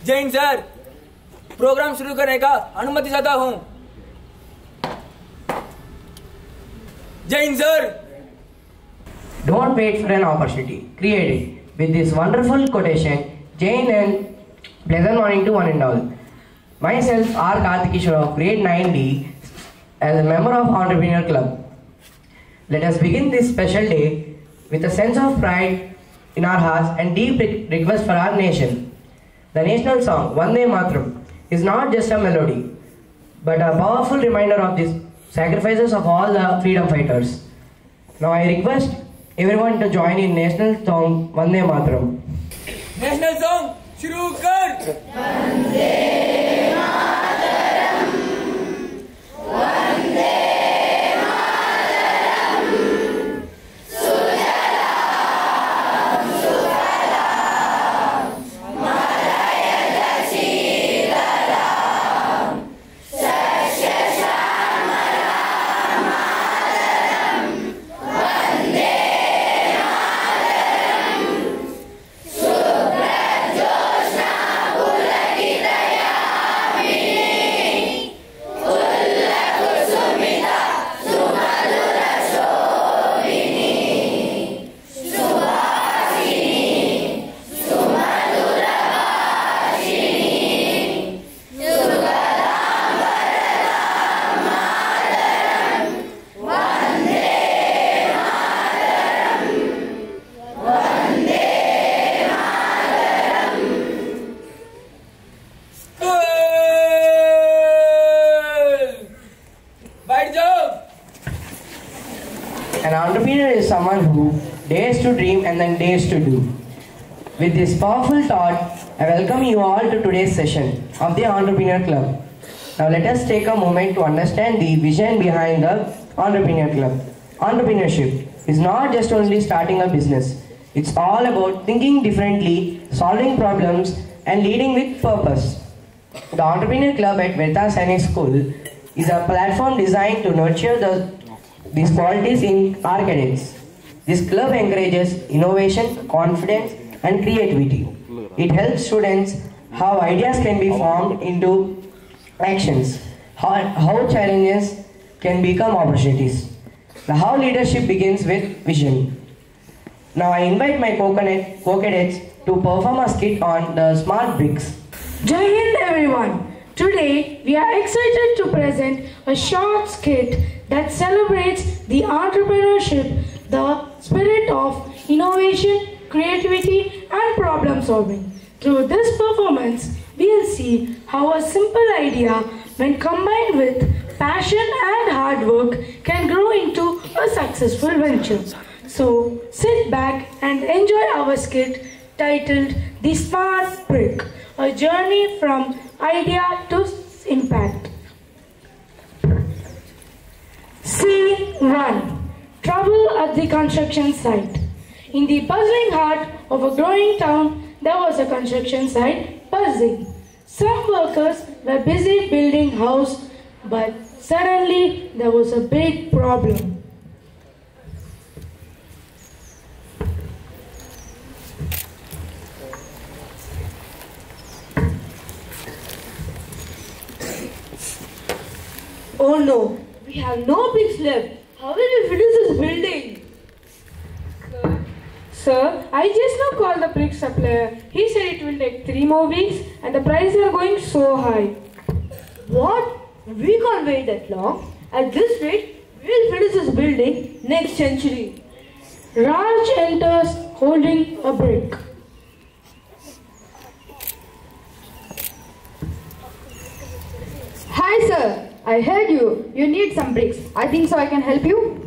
Jain sir, programme शुरू करने का अनुमति चाहता हूं। Jain sir, don't wait for an opportunity, create it. With this wonderful quotation, Jain and pleasant morning to one and all. Myself, R. Karthikishwar of grade 9D, as a member of Entrepreneur Club. Let us begin this special day with a sense of pride in our hearts and deep request for our nation. The national song, Vande Mataram, is not just a melody, but a powerful reminder of the sacrifices of all the freedom fighters. Now I request everyone to join in national song, Vande Mataram. National song शुरू कर। वंदे मातरम, वंदे मातरम, सुजलाम सुफलाम, मलयज शीतलाम, सस्यश्यामलाम मातरम, वंदे An entrepreneur is someone who dares to dream and then dares to do. With this powerful thought, I welcome you all to today's session of the Entrepreneur Club. Now let us take a moment to understand the vision behind the Entrepreneur Club. Entrepreneurship is not just only starting a business. It's all about thinking differently, solving problems, and leading with purpose. The Entrepreneur Club at Vedanta Sainik School is a platform designed to nurture these qualities in our cadets. This club encourages innovation, confidence, and creativity. It helps students how ideas can be formed into actions, how challenges can become opportunities, how leadership begins with vision. Now I invite my co-cadets to perform a skit on the smart bricks. Jai Hind everyone! Today we are excited to present a short skit that celebrates the entrepreneurship, the spirit of innovation, creativity and problem solving. Through this performance, we will see how a simple idea, when combined with passion and hard work, can grow into a successful venture. So sit back and enjoy our skit titled The Smart Brick, a journey from idea to impact. Scene 1. Trouble at the construction site. In the bustling heart of a growing town, there was a construction site buzzing. Some workers were busy building house, but suddenly there was a big problem. Oh no, we have no bricks left. How will we finish this building? Sir, I just now called the brick supplier. He said it will take 3 more weeks and the prices are going so high. What? We can't wait that long. At this rate, we will finish this building next century. Raj enters holding a brick. Hi sir, I heard you. You need some bricks. I think so I can help you.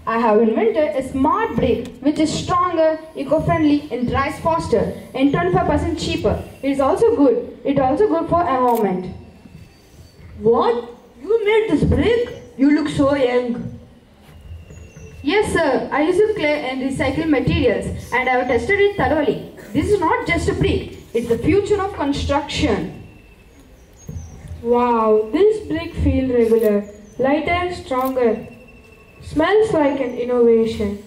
I have invented a smart brick which is stronger, eco-friendly and dries faster and 25% cheaper. It is also good. It is also good for environment. What? You made this brick? You look so young. Yes sir, I used to and recycled materials, and I have tested it thoroughly. This is not just a brick, it's the future of construction. Wow, this brick feels regular, lighter, stronger. Smells like an innovation.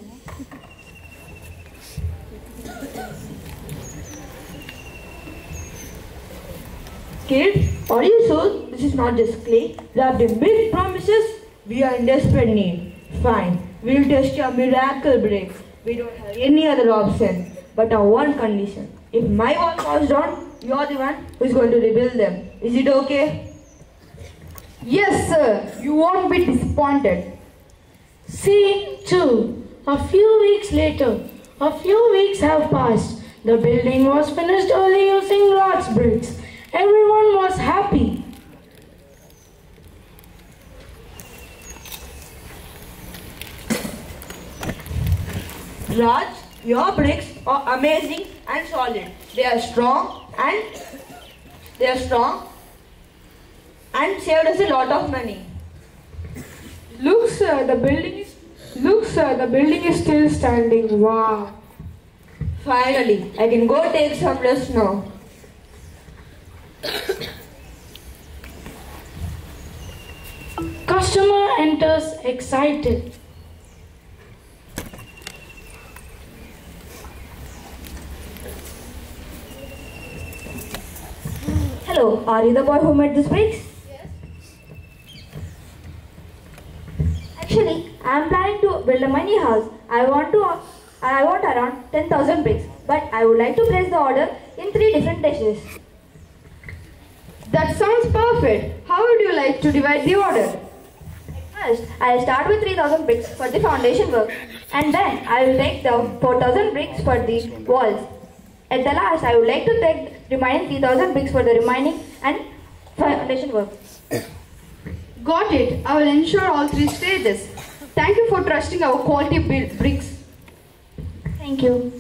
Kid, are you sure this is not just clay wrapped in big promises? We are in desperate need. Fine, we'll test your miracle brick. We don't have any other option. But on one condition. If my wall falls down, you're the one who's going to rebuild them. Is it okay? Yes, sir, you won't be disappointed. Scene 2. A few weeks later. A few weeks have passed. The building was finished early using Raj's bricks. Everyone was happy. Raj, your bricks are amazing and solid. They are strong and saved us a lot of money. Look, sir, the building is still standing. Wow. Finally, I can go take some rest now. Customer enters excited. Hello, are you the boy who made these bricks? Yes. Actually, I am planning to build a mini house. I want around 10,000 bricks, but I would like to place the order in 3 different dishes. That sounds perfect. How would you like to divide the order? First, I will start with 3,000 bricks for the foundation work, and then I will take the 4,000 bricks for the walls. At the last, I would like to take the remaining 3,000 bricks for the remaining and foundation work. Got it. I will ensure all 3 stages. Thank you for trusting our quality bricks. Thank you.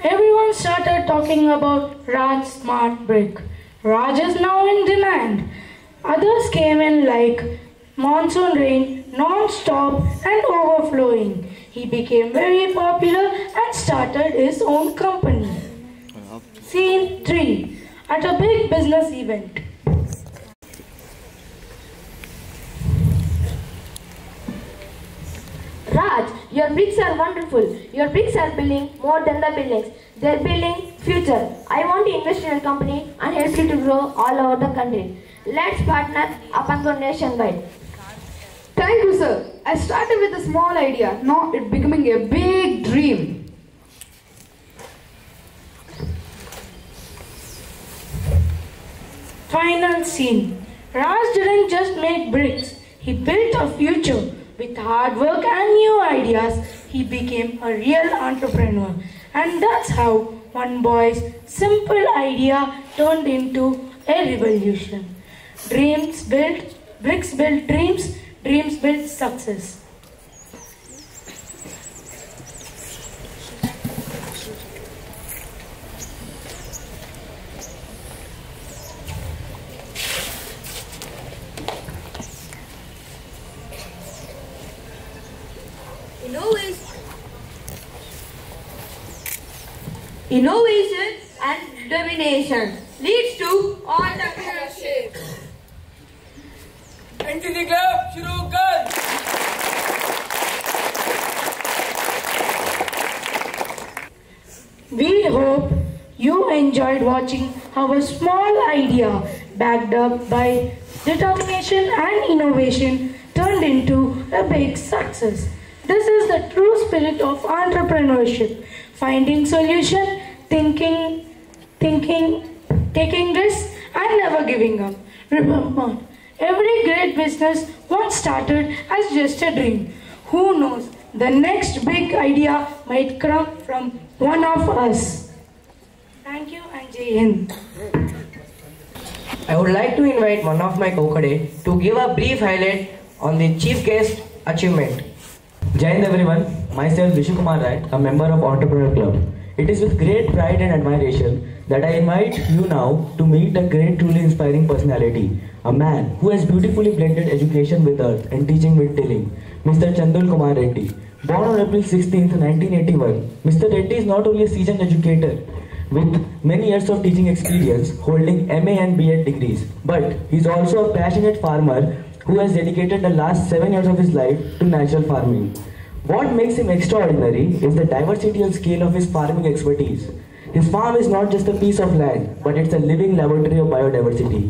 Everyone started talking about Raj's smart brick. Raj is now in demand. Others came in like monsoon rain, non-stop and overflowing. He became very popular and started his own company. Scene 3. At a big business event. Raj, your bricks are wonderful. Your bricks are building more than the buildings. They're building future. I want to invest in your company and help you to grow all over the country. Let's partner up and go nationwide. Thank you, sir. I started with a small idea. Now it's becoming a big dream. Final scene. Raj didn't just make bricks. He built a future. With hard work and new ideas, he became a real entrepreneur. And that's how one boy's simple idea turned into a revolution. Dreams built, bricks built dreams, dreams built success. Innovation and domination leads to entrepreneurship. NCC club शुरू कर। We hope you enjoyed watching our small idea backed up by determination and innovation turned into a big success. This is the true spirit of entrepreneurship. Finding solution, thinking, taking risks and never giving up. Remember, every great business once started as just a dream. Who knows, the next big idea might come from one of us. Thank you and Jai Hind. I would like to invite one of my co-cadets to give a brief highlight on the chief guest achievement. Jai Hind everyone, myself Vishu Kumar Rai, a member of Entrepreneur Club. It is with great pride and admiration that I invite you now to meet a great, truly inspiring personality, a man who has beautifully blended education with art and teaching with telling, Mr. Chandul Kumar Reddy. Born on April 16, 1981, Mr. Reddy is not only a seasoned educator with many years of teaching experience, holding MA and BEd degrees, but he is also a passionate farmer who has dedicated the last 7 years of his life to natural farming. What makes him extraordinary is the diversity and scale of his farming expertise. His farm is not just a piece of land, but it's a living laboratory of biodiversity.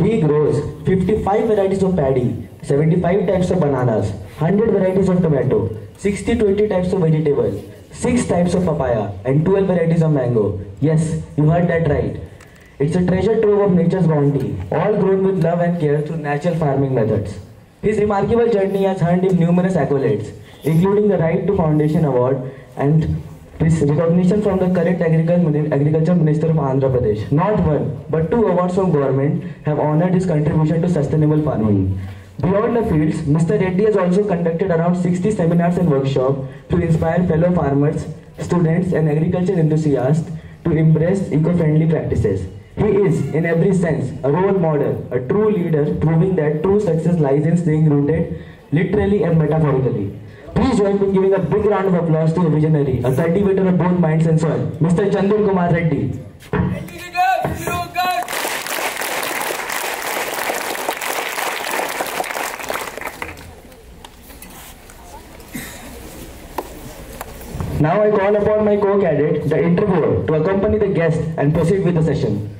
He grows 55 varieties of paddy, 75 types of bananas, 100 varieties of tomato, 60 to 80 types of vegetable, 6 types of papaya, and 12 varieties of mango. Yes, you heard that right. It's a treasure trove of nature's bounty, all grown with love and care through natural farming methods. His remarkable journey has earned him numerous accolades, including the Right to Foundation Award and this recognition from the current Agriculture Minister of Andhra Pradesh. Not one, but 2 awards from government have honored his contribution to sustainable farming. Beyond the fields, Mr. Reddy has also conducted around 60 seminars and workshops to inspire fellow farmers, students and agriculture enthusiasts to embrace eco-friendly practices. He is, in every sense, a role model, a true leader, proving that true success lies in staying rooted, literally and metaphorically. Please join me in giving a big round of applause to a visionary, a cultivator of both minds and soil, Mr. Chandur Kumar Reddy. Now I call upon my co-cadet, the interviewer, to accompany the guest and proceed with the session.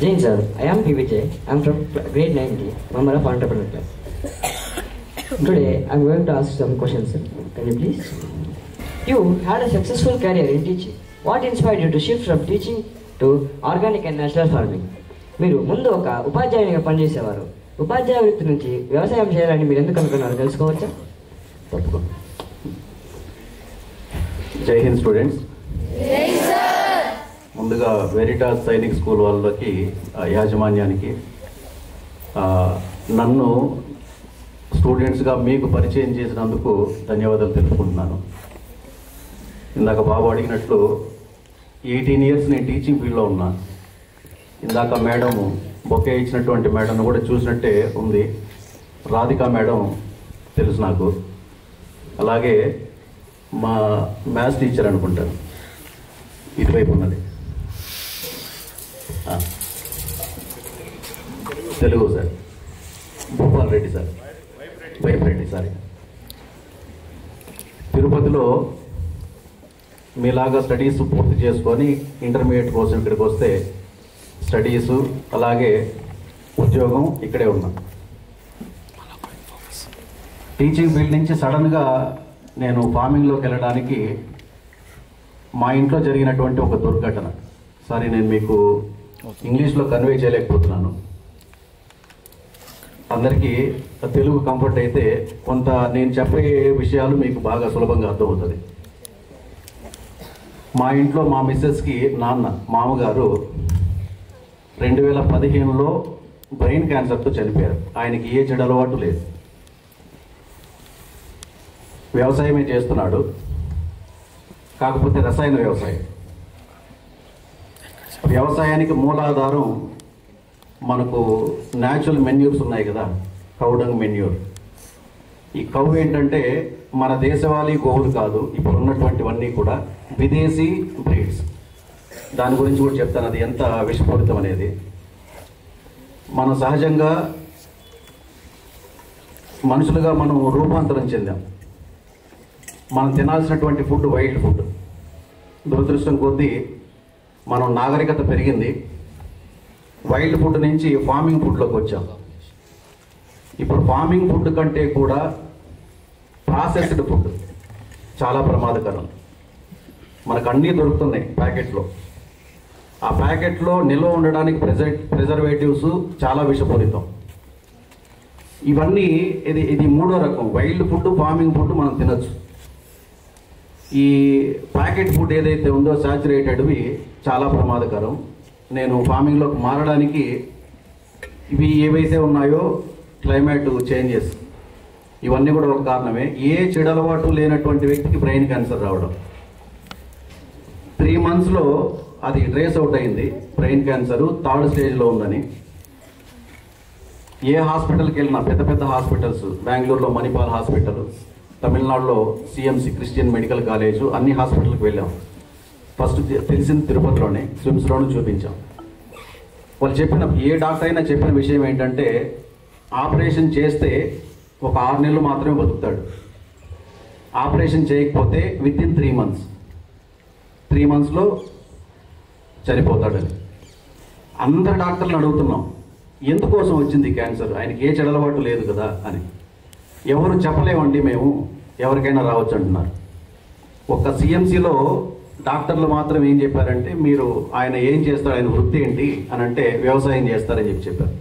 Jain sir, I am PVJ. I am from grade 90, member of Entrepreneur Club. Today I am going to ask some questions, sir. Can you please? You had a successful career in teaching. What inspired you to shift from teaching to organic and natural farming? మీరు ముందు ఒక ఉపాధ్యాయునిగా పనిచేసేవారు. ఉపాధ్యాయ వృత్తి నుంచి వ్యవసాయం చేయాలని మీరు ఎందుకు అనుకున్నారు తెలుసుకోవచ్చా? తప్పకుండా. జై హింద్ స్టూడెంట్స్. ముందుగా వెరిటాస్ సైనిక్ స్కూల్ వాళ్ళకి యాజమాన్యానికి నన్ను స్టూడెంట్స్గా మీకు పరిచయం చేసినందుకు ధన్యవాదాలు తెలుపుకుంటున్నాను. ఇందాక బాబు అడిగినట్లు 18 years నేను టీచింగ్ ఫీల్డ్లో ఉన్నా. ఇందాక మేడం బొకే ఇచ్చినటువంటి మేడంను కూడా చూసినట్టే ఉంది. రాధికా మేడం తెలుసు నాకు. అలాగే మా మ్యాథ్స్ టీచర్ అనుకుంటాను, ఇటువైపు ఉన్నది తెలుగు సార్, భూపాల్ రెడ్డి సార్, వైప్ రెడ్డి సార్. తిరుపతిలో మీలాగా స్టడీస్ పూర్తి చేసుకొని ఇంటర్మీడియట్ కోసం ఇక్కడికి వస్తే స్టడీసు అలాగే ఉద్యోగం ఇక్కడే ఉన్నా. టీచింగ్ ఫీల్డ్ నుంచి సడన్గా నేను ఫార్మింగ్లోకి వెళ్ళడానికి మా ఇంట్లో జరిగినటువంటి ఒక దుర్ఘటన. సారీ, నేను మీకు ఇంగ్లీష్లో కన్వే చేయలేకపోతున్నాను. అందరికీ తెలుగు కంఫర్ట్ అయితే కొంత నేను చెప్పే విషయాలు మీకు బాగా సులభంగా అర్థమవుతుంది. మా ఇంట్లో మా మిస్సెస్కి మామగారు 2015లో బ్రెయిన్ క్యాన్సర్తో చనిపోయారు. ఆయనకి ఏ చెడు అలవాటు లేదు, వ్యవసాయమే చేస్తున్నాడు, కాకపోతే రసాయన వ్యవసాయం. వ్యవసాయానికి మూలాధారం మనకు న్యాచురల్ మెన్యూర్స్ ఉన్నాయి కదా, కౌడంగ్ మెన్యూర్. ఈ కౌ ఏంటంటే మన దేశవాళీ గోవులు కాదు, ఇప్పుడు ఉన్నటువంటివన్నీ కూడా విదేశీ బ్రీడ్స్. దాని గురించి కూడా చెప్తాను, అది ఎంత విషపూరితం అనేది. మనం సహజంగా మనుషులుగా మనం రూపాంతరం చెందాం. మనం తినాల్సినటువంటి ఫుడ్ వైల్డ్ ఫుడ్. దురదృష్టం కొద్దీ మనం నాగరికత పెరిగింది, వైల్డ్ ఫుడ్ నుంచి ఫార్మింగ్ ఫుడ్లోకి వచ్చాం. ఇప్పుడు ఫార్మింగ్ ఫుడ్ కంటే కూడా ప్రాసెస్డ్ ఫుడ్ చాలా ప్రమాదకరం. మనకు అన్నీ దొరుకుతున్నాయి ప్యాకెట్లో. ఆ ప్యాకెట్లో నిల్వ ఉండడానికి ప్రిజర్వేటివ్స్ చాలా విషపూరితం. ఇవన్నీ ఇది మూడో రకం. వైల్డ్ ఫుడ్, ఫార్మింగ్ ఫుడ్ మనం తినచ్చు. ఈ ప్యాకెట్ ఫుడ్ ఏదైతే ఉందో సాచురేటెడ్వి చాలా ప్రమాదకరం. నేను ఫార్మింగ్లోకి మారడానికి ఇవి ఏవైతే ఉన్నాయో క్లైమేట్ చేంజెస్, ఇవన్నీ కూడా ఒక కారణమే. ఏ చెడు అలవాటు లేనటువంటి వ్యక్తికి బ్రెయిన్ క్యాన్సర్ రావడం. 3 monthsలో అది ట్రేస్ అవుట్ అయింది, బ్రెయిన్ క్యాన్సర్ 3rd స్టేజ్లో ఉందని. ఏ హాస్పిటల్కి వెళ్ళినా, పెద్ద పెద్ద హాస్పిటల్స్, బెంగళూరులో మణిపాల్ హాస్పిటల్, తమిళనాడులో సిఎంసి క్రిస్టియన్ మెడికల్ కాలేజు, అన్ని హాస్పిటల్కి వెళ్ళాం. ఫస్ట్ తెలిసింది తిరుపతిలోనే, స్విమ్స్లోనే చూపించాం. వాళ్ళు చెప్పిన, ఏ డాక్టర్ అయినా చెప్పిన విషయం ఏంటంటే ఆపరేషన్ చేస్తే ఒక 6 నెలలు మాత్రమే బతుకుతాడు, ఆపరేషన్ చేయకపోతే వితిన్ 3 months 3 monthsలో చనిపోతాడని. అందరు డాక్టర్లను అడుగుతున్నాం ఎందుకోసం వచ్చింది క్యాన్సర్, ఆయనకి ఏ చెడలవాటు లేదు కదా అని. ఎవరు చెప్పలేమండి, మేము ఎవరికైనా రావచ్చు అంటున్నారు. ఒక సిఎంసిలో డాక్టర్లు మాత్రం ఏం చెప్పారంటే, మీరు ఆయన ఏం చేస్తారు, ఆయన వృత్తి ఏంటి అని అంటే వ్యవసాయం చేస్తారని చెప్పారు.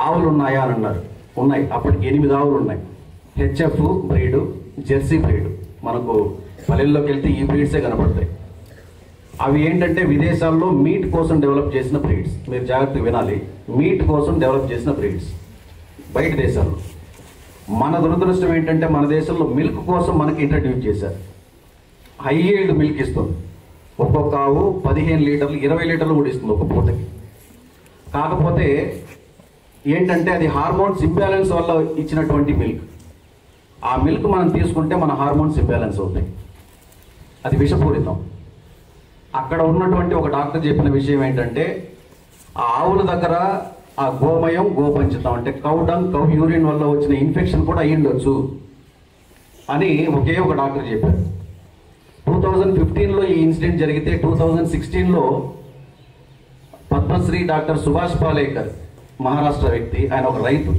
ఆవులు ఉన్నాయా అని అన్నారు. ఉన్నాయి, అప్పటికి 8 ఆవులు ఉన్నాయి. HF breed, Jersey breed. మనకు పల్లెల్లోకి వెళ్తే ఈ బ్రీడ్సే కనపడతాయి. అవి ఏంటంటే విదేశాల్లో మీట్ కోసం డెవలప్ చేసిన బ్రీడ్స్. మీరు జాగ్రత్తగా వినాలి, మీట్ కోసం డెవలప్ చేసిన బ్రీడ్స్ బయట దేశాల్లో. మన దురదృష్టం ఏంటంటే మన దేశంలో మిల్క్ కోసం మనకి ఇంట్రడ్యూస్ చేశారు. హై ఈల్డ్ మిల్క్ ఇస్తుంది. ఒక్కొక్క ఆవు 15 లీటర్లు 20 లీటర్లు కూడా ఇస్తుంది ఒక పూటకి. కాకపోతే ఏంటంటే అది హార్మోన్స్ ఇంబ్యాలెన్స్ వల్ల ఇచ్చినటువంటి మిల్క్. ఆ మిల్క్ మనం తీసుకుంటే మన హార్మోన్స్ ఇంబ్యాలెన్స్ అవుతాయి, అది విషపూరితం. అక్కడ ఉన్నటువంటి ఒక డాక్టర్ చెప్పిన విషయం ఏంటంటే, ఆ ఆవుల దగ్గర ఆ గోమయం, గోపంచితం అంటే కౌ డంగ్, కౌ యూరిన్ వల్ల వచ్చిన ఇన్ఫెక్షన్ కూడా అయ్యిండొచ్చు అని ఒకే ఒక డాక్టర్ చెప్పారు. 2015లో ఈ ఇన్సిడెంట్ జరిగితే 2016లో పద్మశ్రీ డాక్టర్ సుభాష్ పాలేకర్, మహారాష్ట్ర వ్యక్తి, ఆయన ఒక రైతు,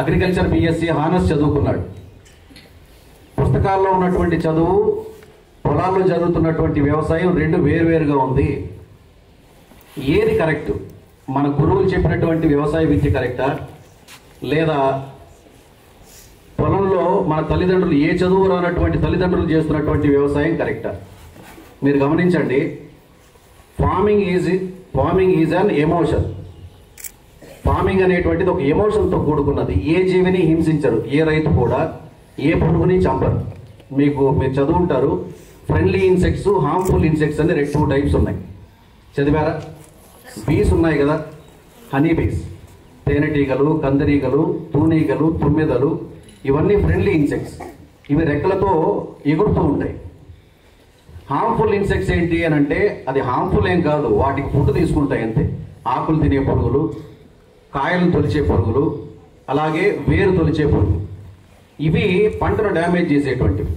అగ్రికల్చర్ బిఎస్సి హానర్స్ చదువుకున్నాడు. పుస్తకాల్లో ఉన్నటువంటి చదువు, పొలాల్లో జరుగుతున్నటువంటి వ్యవసాయం 2 వేరువేరుగా ఉంది. ఏది కరెక్ట్? మన గురువులు చెప్పినటువంటి వ్యవసాయ విద్య కరెక్టా, లేదా పొలంలో మన తల్లిదండ్రులు, ఏ చదువు రానటువంటి తల్లిదండ్రులు చేస్తున్నటువంటి వ్యవసాయం కరెక్టా? మీరు గమనించండి, farming is an emotion. Farming అనేటువంటిది ఒక ఎమోషన్తో కూడుకున్నది. ఏ జీవిని హింసించరు, ఏ రైతు కూడా ఏ పురుగుని చంపరు. మీరు చదువుంటారు, ఫ్రెండ్లీ ఇన్సెక్ట్స్, హార్మ్ఫుల్ ఇన్సెక్ట్స్ అని 2 టైప్స్ ఉన్నాయి. చదివారా? బీస్ ఉన్నాయి కదా, హనీ బీస్, తేనెటీగలు, కందరీగలు, తూనీగలు, తుమ్మెదలు, ఇవన్నీ ఫ్రెండ్లీ ఇన్సెక్ట్స్. ఇవి రెక్కలతో ఎగురుతూ ఉంటాయి. హార్మ్ఫుల్ ఇన్సెక్ట్స్ ఏంటి అని అంటే, అది హార్మ్ఫుల్ ఏం కాదు, వాటికి ఫుడ్ తీసుకుంటాయి అంతే. ఆకులు తినే పురుగులు, కాయలు తొలిచే పురుగులు, అలాగే వేరు తొలిచే పురుగు, ఇవి పంటను డ్యామేజ్ చేసేటువంటివి.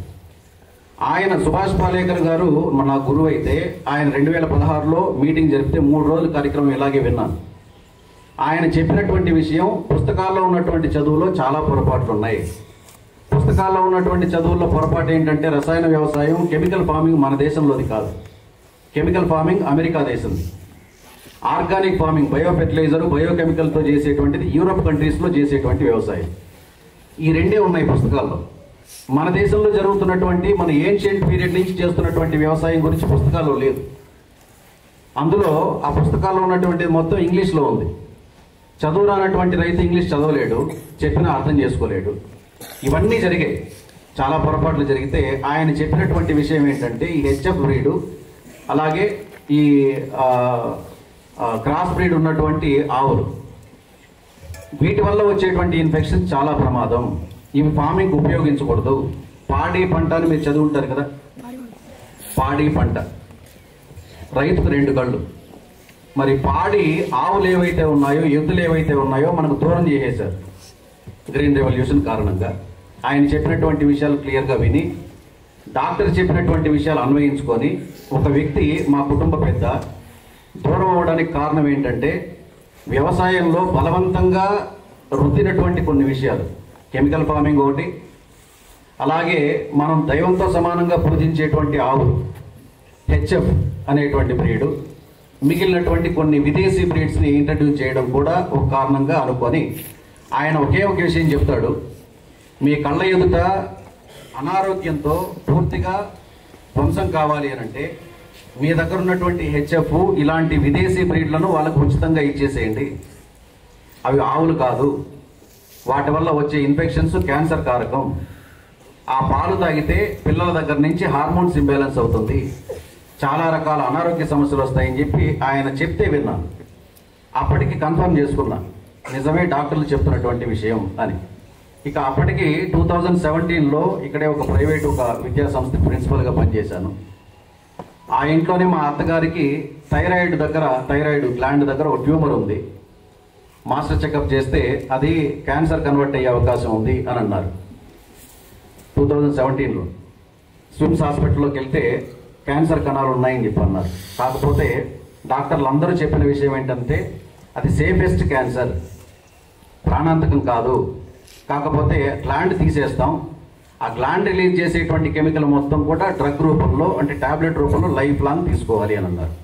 ఆయన సుభాష్ పాలేకర్ గారు నా గురువు అయితే, ఆయన 2016లో మీటింగ్ జరిపితే 3 రోజుల కార్యక్రమం ఇలాగే విన్నాను. ఆయన చెప్పినటువంటి విషయం, పుస్తకాల్లో ఉన్నటువంటి చదువులో చాలా పొరపాట్లు ఉన్నాయి. పుస్తకాల్లో ఉన్నటువంటి చదువుల్లో పొరపాటు ఏంటంటే, రసాయన వ్యవసాయం, కెమికల్ ఫార్మింగ్ మన దేశంలోది కాదు. కెమికల్ ఫార్మింగ్ అమెరికా దేశంది. ఆర్గానిక్ ఫార్మింగ్, బయో ఫెర్టిలైజర్, బయోకెమికల్తో చేసేటువంటిది యూరోప్ కంట్రీస్లో చేసేటువంటి వ్యవసాయం. ఈ 2 ఉన్నాయి పుస్తకాల్లో. మన దేశంలో జరుగుతున్నటువంటి, మన ఏన్షియంట్ పీరియడ్ నుంచి చేస్తున్నటువంటి వ్యవసాయం గురించి పుస్తకాల్లో లేదు. అందులో ఆ పుస్తకాల్లో ఉన్నటువంటి మొత్తం ఇంగ్లీష్లో ఉంది. చదువు రానటువంటి రైతు ఇంగ్లీష్ చదవలేడు, చెప్పినా అర్థం చేసుకోలేడు. ఇవన్నీ జరిగాయి, చాలా పొరపాట్లు జరిగితే. ఆయన చెప్పినటువంటి విషయం ఏంటంటే, ఈ హెచ్ఎఫ్ బ్రీడు, అలాగే ఈ క్రాస్ బ్రీడ్ ఉన్నటువంటి ఆవులు, వీటి వల్ల వచ్చేటువంటి ఇన్ఫెక్షన్ చాలా ప్రమాదం. ఇవి ఫార్మింగ్ ఉపయోగించకూడదు. పాడి పంట అని మీరు చదువుంటారు కదా, పాడి పంట, రైతుకు 2 కళ్ళు. మరి పాడి ఆవులు ఏవైతే ఉన్నాయో, ఎద్దులు ఏవైతే ఉన్నాయో మనకు దూరం చేసేశారు గ్రీన్ రెవల్యూషన్ కారణంగా. ఆయన చెప్పినటువంటి విషయాలు క్లియర్గా విని, డాక్టర్ చెప్పినటువంటి విషయాలు అన్వయించుకొని, ఒక వ్యక్తి, మా కుటుంబ పెద్ద, దూరం అవడానికి కారణం ఏంటంటే, వ్యవసాయంలో బలవంతంగా రుద్దినటువంటి కొన్ని విషయాలు. కెమికల్ ఫార్మింగ్ ఒకటి, అలాగే మనం దైవంతో సమానంగా పూజించేటువంటి ఆవులు, హెచ్ఎఫ్ అనేటువంటి బ్రీడు, మిగిలినటువంటి కొన్ని విదేశీ బ్రీడ్స్ని ఇంట్రడ్యూస్ చేయడం కూడా ఒక కారణంగా అనుకొని, ఆయన ఒకే ఒక విషయం చెప్తాడు, మీ కళ్ళ ఎదుట అనారోగ్యంతో పూర్తిగా ధ్వంసం కావాలి అని అంటే, మీ దగ్గర ఉన్నటువంటి హెచ్ఎఫ్ ఇలాంటి విదేశీ బ్రీడ్లను వాళ్ళకు ఉచితంగా ఇచ్చేసేయండి. అవి ఆవులు కాదు. వాటి వల్ల వచ్చే ఇన్ఫెక్షన్స్ క్యాన్సర్ కారకం. ఆ పాలు తాగితే పిల్లల దగ్గర నుంచి హార్మోన్స్ ఇంబ్యాలెన్స్ అవుతుంది, చాలా రకాల అనారోగ్య సమస్యలు వస్తాయని చెప్పి ఆయన చెప్తే విన్నాను. అప్పటికి కన్ఫర్మ్ చేసుకున్నా, నిజమే డాక్టర్లు చెప్తున్నటువంటి విషయం అని. ఇక అప్పటికి 2017లో ఇక్కడే ఒక ప్రైవేట్ ఒక విద్యా సంస్థ ప్రిన్సిపల్గా పనిచేశాను. ఆ ఇంట్లోనే మా అత్తగారికి థైరాయిడ్ గ్లాండ్ దగ్గర ఒక ట్యూమర్ ఉంది. మాస్టర్ చెకప్ చేస్తే అది క్యాన్సర్ కన్వర్ట్ అయ్యే అవకాశం ఉంది అని అన్నారు. 2017లో స్విమ్స్ హాస్పిటల్లోకి వెళ్తే క్యాన్సర్ కణాలు ఉన్నాయని చెప్పి అన్నారు. కాకపోతే డాక్టర్లు అందరూ చెప్పిన విషయం ఏంటంటే అది సేఫెస్ట్ క్యాన్సర్, ప్రాణాంతకం కాదు, కాకపోతే గ్లాండ్ తీసేస్తాం, ఆ గ్లాండ్ రిలీజ్ చేసేటువంటి కెమికల్ మొత్తం కూడా డ్రగ్ రూపంలో అంటే టాబ్లెట్ రూపంలో లైఫ్ లాంగ్ తీసుకోవాలి అని అన్నారు.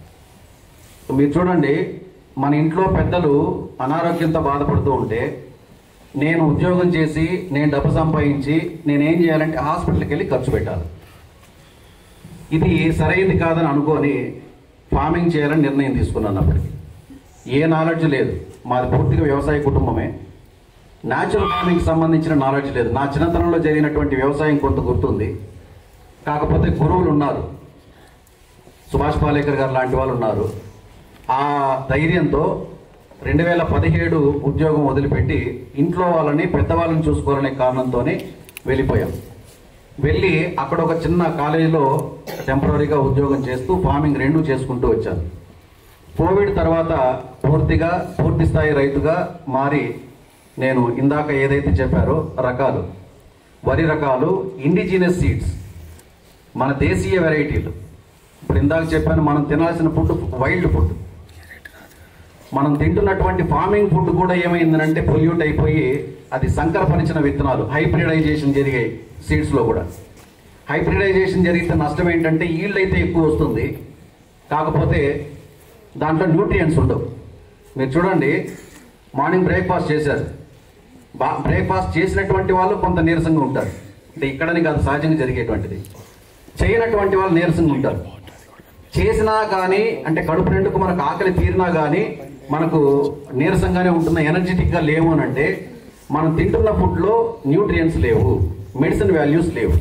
మీరు చూడండి, మన ఇంట్లో పెద్దలు అనారోగ్యంతో బాధపడుతూ ఉంటే నేను ఉద్యోగం చేసి నేను డబ్బు సంపాదించి నేనేం చేయాలంటే హాస్పిటల్కి వెళ్ళి ఖర్చు పెట్టాలి. ఇది సరైనది కాదని అనుకొని ఫార్మింగ్ చేయాలని నిర్ణయం తీసుకున్నాను. అప్పటికి ఏ నాలెడ్జ్ లేదు, మాది పూర్తిగా వ్యవసాయ కుటుంబమే. న్యాచురల్ ఫార్మింగ్కి సంబంధించిన నాలెడ్జ్ లేదు. నా చిన్నతనంలో జరిగినటువంటి వ్యవసాయం కొంత గుర్తుంది, కాకపోతే గురువులు ఉన్నారు, సుభాష్ పాలేకర్ గారు లాంటి వాళ్ళు ఉన్నారు. ఆ ధైర్యంతో 2017 ఉద్యోగం వదిలిపెట్టి ఇంట్లో వాళ్ళని పెద్దవాళ్ళని చూసుకోవాలనే కారణంతోనే వెళ్ళిపోయాం. వెళ్ళి అక్కడ ఒక చిన్న కాలేజీలో టెంపరీగా ఉద్యోగం చేస్తూ ఫార్మింగ్ రెండూ చేసుకుంటూ వచ్చాను. కోవిడ్ తర్వాత పూర్తి స్థాయి రైతుగా మారి నేను ఇందాక ఏదైతే చెప్పారో రకాలు, వరి రకాలు, ఇండిజినస్ సీడ్స్, మన దేశీయ వెరైటీలు. ఇప్పుడు ఇందాక చెప్పాను, మనం తినాల్సిన ఫుడ్ వైల్డ్ ఫుడ్. మనం తింటున్నటువంటి ఫార్మింగ్ ఫుడ్ కూడా ఏమైందనంటే పొల్యూట్ అయిపోయి అది సంకరపరిచిన విత్తనాలు, హైబ్రిడైజేషన్ జరిగాయి. సీడ్స్లో కూడా హైబ్రిడైజేషన్ జరిగితే నష్టం ఏంటంటే ఈల్డ్ అయితే ఎక్కువ వస్తుంది, కాకపోతే దాంట్లో న్యూట్రియంట్స్ ఉండవు. మీరు చూడండి, మార్నింగ్ బ్రేక్ఫాస్ట్ చేశారు, బ్రేక్ఫాస్ట్ చేసినటువంటి వాళ్ళు కొంత నీరసంగా ఉంటారు, అంటే ఇక్కడని కాదు సహజంగా జరిగేటువంటిది. చేయనటువంటి వాళ్ళు నీరసంగా ఉంటారు. చేసినా కానీ అంటే కడుపు నిండుకు మనకు ఆకలి తీరినా కానీ మనకు నీరసంగానే ఉంటున్న, ఎనర్జెటిక్గా లేవు అని అంటే మనం తింటున్న ఫుడ్లో న్యూట్రియంట్స్ లేవు, మెడిసిన్ వాల్యూస్ లేవు.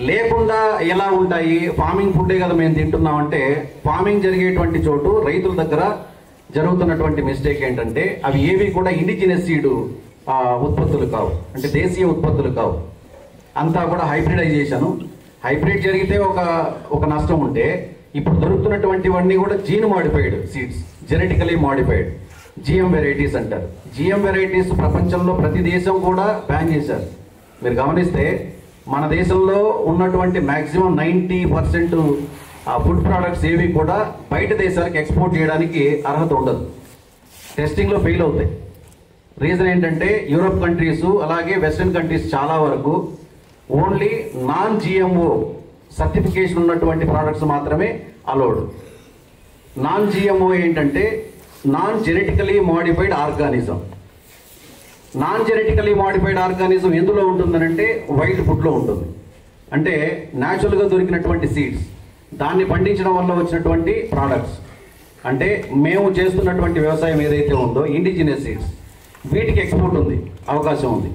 లేకుండా ఎలా ఉంటాయి? ఫార్మింగ్ ఫుడ్డే కదా మేము తింటున్నామంటే, ఫార్మింగ్ జరిగేటువంటి చోటు రైతుల దగ్గర జరుగుతున్నటువంటి మిస్టేక్ ఏంటంటే అవి ఏవి కూడా ఇండిజినస్ సీడ్ ఉత్పత్తులు కావు, అంటే దేశీయ ఉత్పత్తులు కావు, అంతా కూడా హైబ్రిడైజేషన్. హైబ్రిడ్ జరిగితే ఒక నష్టం ఉంటే, ఇప్పుడు దొరుకుతున్నటువంటివన్నీ కూడా gene modified seeds, genetically modified, GM varieties అంటారు. జిఎం వెరైటీస్ ప్రపంచంలో ప్రతి దేశం కూడా బ్యాన్ చేశారు. మీరు గమనిస్తే మన దేశంలో ఉన్నటువంటి మ్యాక్సిమం 90% ఫుడ్ ప్రోడక్ట్స్ ఏవి కూడా బయట దేశాలకు ఎక్స్పోర్ట్ చేయడానికి అర్హత ఉండదు, టెస్టింగ్లో ఫెయిల్ అవుతాయి. రీజన్ ఏంటంటే యూరోప్ కంట్రీస్ అలాగే వెస్ట్రన్ కంట్రీస్ చాలా వరకు ఓన్లీ నాన్ జిఎంఓ సర్టిఫికేషన్ ఉన్నటువంటి ప్రోడక్ట్స్ మాత్రమే అలౌడ్. నాన్ జిఎంఓ ఏంటంటే non genetically modified organism. Non genetically modified organism ఎందులో ఉంటుందనంటే వైల్డ్ ఫుడ్లో ఉంటుంది. అంటే న్యాచురల్గా దొరికినటువంటి సీడ్స్, దాన్ని పండించడం వల్ల వచ్చినటువంటి ప్రోడక్ట్స్. అంటే మేము చేస్తున్నటువంటి వ్యవసాయం ఏదైతే ఉందో ఇండిజినస్ సీడ్స్, వీటికి ఎక్స్పోర్ట్ ఉంది, అవకాశం ఉంది.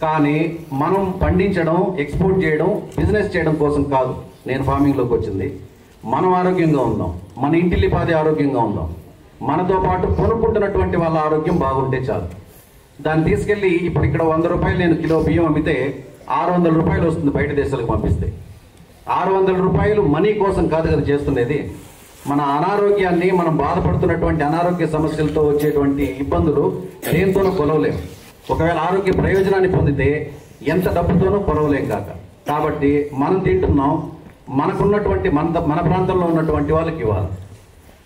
కానీ మనం పండించడం, ఎక్స్పోర్ట్ చేయడం, బిజినెస్ చేయడం కోసం కాదు నేను ఫార్మింగ్లోకి వచ్చింది. మనం ఆరోగ్యంగా ఉందాం, మన ఇంటిల్లిపాది ఆరోగ్యంగా ఉందాం, మనతో పాటు కొనుక్కుంటున్నటువంటి వాళ్ళ ఆరోగ్యం బాగుంటే చాలు. దాన్ని తీసుకెళ్ళి ఇప్పుడు ఇక్కడ 100 రూపాయలు నేను కిలో బియ్యం అమ్మితే 600 రూపాయలు వస్తుంది బయట దేశాలకు పంపిస్తే. 600 రూపాయలు మనీ కోసం కాదు కదా చేస్తున్నది. మన అనారోగ్యాన్ని, మనం బాధపడుతున్నటువంటి అనారోగ్య సమస్యలతో వచ్చేటువంటి ఇబ్బందులు దేంతోనూ కొలవలేము. ఒకవేళ ఆరోగ్య ప్రయోజనాన్ని పొందితే ఎంత డబ్బుతోనూ కొలవలేం కాక. కాబట్టి మనం తింటున్నాం, మనకున్నటువంటి మన ప్రాంతంలో ఉన్నటువంటి వాళ్ళకి ఇవ్వాలి.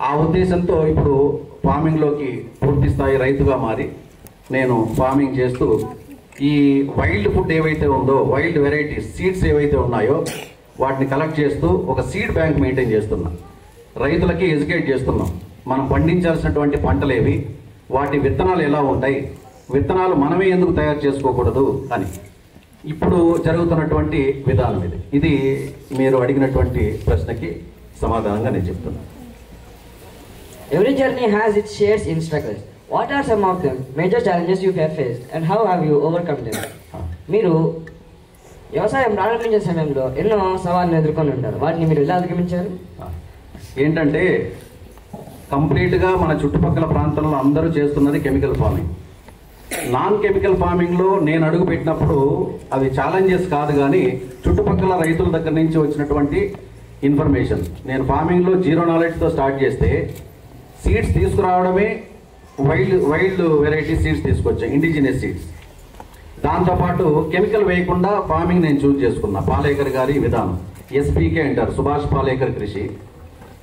ఆ ఉద్దేశంతో ఇప్పుడు ఫార్మింగ్లోకి పూర్తి స్థాయి రైతుగా మారి నేను ఫార్మింగ్ చేస్తూ ఈ వైల్డ్ ఫుడ్ ఏవైతే ఉందో, వైల్డ్ వెరైటీస్ సీడ్స్ ఏవైతే ఉన్నాయో వాటిని కలెక్ట్ చేస్తూ ఒక సీడ్ బ్యాంక్ మెయింటైన్ చేస్తున్నాం. రైతులకి ఎడ్యుకేట్ చేస్తున్నాం. మనం పండించాల్సినటువంటి పంటలేవి, వాటి విత్తనాలు ఎలా ఉంటాయి, విత్తనాలు మనమే ఎందుకు తయారు చేసుకోకూడదు అని ఇప్పుడు జరుగుతున్నటువంటి విధానం ఇది. ఇది మీరు అడిగినటువంటి ప్రశ్నకి సమాధానంగా నేను చెప్తున్నాను. Every journey has its shares in struggles. What are some of them major challenges you have faced and how have you overcome them? మీరు వ్యవసాయం ప్రారంభించే సమయంలో ఎన్నో సవాళ్ళను ఎదుర్కొని ఉంటారు, వాటిని మీరు ఎలా అధిగమించారు? ఏంటంటే కంప్లీట్గా మన చుట్టుపక్కల ప్రాంతంలో అందరూ చేస్తున్నది కెమికల్ ఫార్మింగ్. నాన్ కెమికల్ ఫార్మింగ్లో నేను అడుగు పెట్టినప్పుడు అవి ఛాలెంజెస్ కాదు, కానీ చుట్టుపక్కల రైతుల దగ్గర నుంచి వచ్చినటువంటి ఇన్ఫర్మేషన్. నేను ఫార్మింగ్లో జీరో నాలెడ్జ్తో స్టార్ట్ చేస్తే సీడ్స్ తీసుకురావడమే వైల్డ్ వెరైటీ సీడ్స్ తీసుకొచ్చాను, ఇండిజినియస్ సీడ్స్. దాంతోపాటు కెమికల్ వేయకుండా ఫార్మింగ్ నేను చూస్ చేసుకున్నా. పాలేకర్ గారి విధానం, ఎస్పీకే అంటారు, సుభాష్ పాలేకర్ కృషి.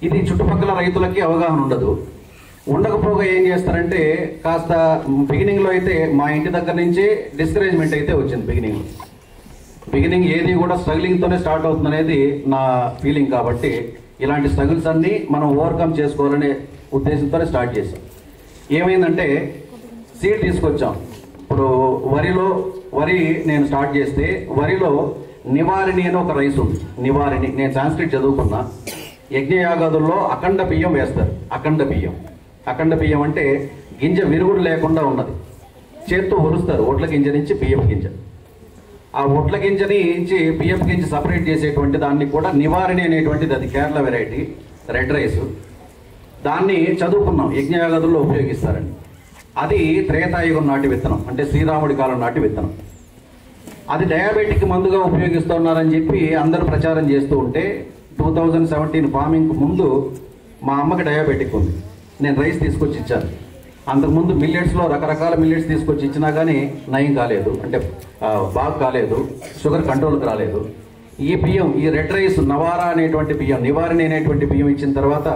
ఇది చుట్టుపక్కల రైతులకి అవగాహన ఉండదు. ఉండకపోగా ఏం చేస్తారంటే కాస్త బిగినింగ్లో అయితే మా ఇంటి దగ్గర నుంచే డిస్కరేజ్మెంట్ అయితే వచ్చింది. బిగినింగ్ ఏది కూడా స్ట్రగ్లింగ్తోనే స్టార్ట్ అవుతుంది అనేది నా ఫీలింగ్. కాబట్టి ఇలాంటి స్ట్రగుల్స్ అన్నీ మనం ఓవర్కమ్ చేసుకోవాలనే ఉద్దేశంతోనే స్టార్ట్ చేసాం. ఏమైందంటే సీడ్ తీసుకొచ్చాం. ఇప్పుడు వరి నేను స్టార్ట్ చేస్తే వరిలో నివారిణి అని ఒక రైస్ ఉంది. నివారిణి నేను సాంస్క్రిట్ చదువుకున్నా. యజ్ఞయాగాదుల్లో అఖండ బియ్యం వేస్తారు. అఖండ బియ్యం అంటే గింజ విరుగుడు లేకుండా ఉన్నది. చేత్తో ఒలుస్తారు ఒట్ల గింజ నుంచి బియ్యపు గింజ. ఆ ఒట్ల గింజని నుంచి బియ్యపు గింజ సపరేట్ చేసేటువంటి దాన్ని కూడా నివారిణి అనేటువంటిది, అది కేరళ వెరైటీ రెడ్ రైస్. దాన్ని చదువుకున్నాం, యజ్ఞయాగాదుల్లో ఉపయోగిస్తారని. అది త్రేతాయుగం నాటి విత్తనం, అంటే శ్రీరాముడి కాలం నాటి విత్తనం. అది డయాబెటిక్ మందుగా ఉపయోగిస్తున్నారని చెప్పి అందరూ ప్రచారం చేస్తూ ఉంటే 2017 ఫార్మింగ్కి ముందు మా అమ్మకి డయాబెటిక్ ఉంది. నేను రైస్ తీసుకొచ్చి ఇచ్చాను. అంతకుముందు మిల్లెట్స్లో రకరకాల మిల్లెట్స్ తీసుకొచ్చి ఇచ్చినా కానీ నయం కాలేదు, అంటే బాగా కాలేదు, షుగర్ కంట్రోల్కి రాలేదు. ఈ బియ్యం, ఈ రెడ్ రైస్ నవారా అనేటువంటి బియ్యం, నివారిణి అనేటువంటి బియ్యం ఇచ్చిన తర్వాత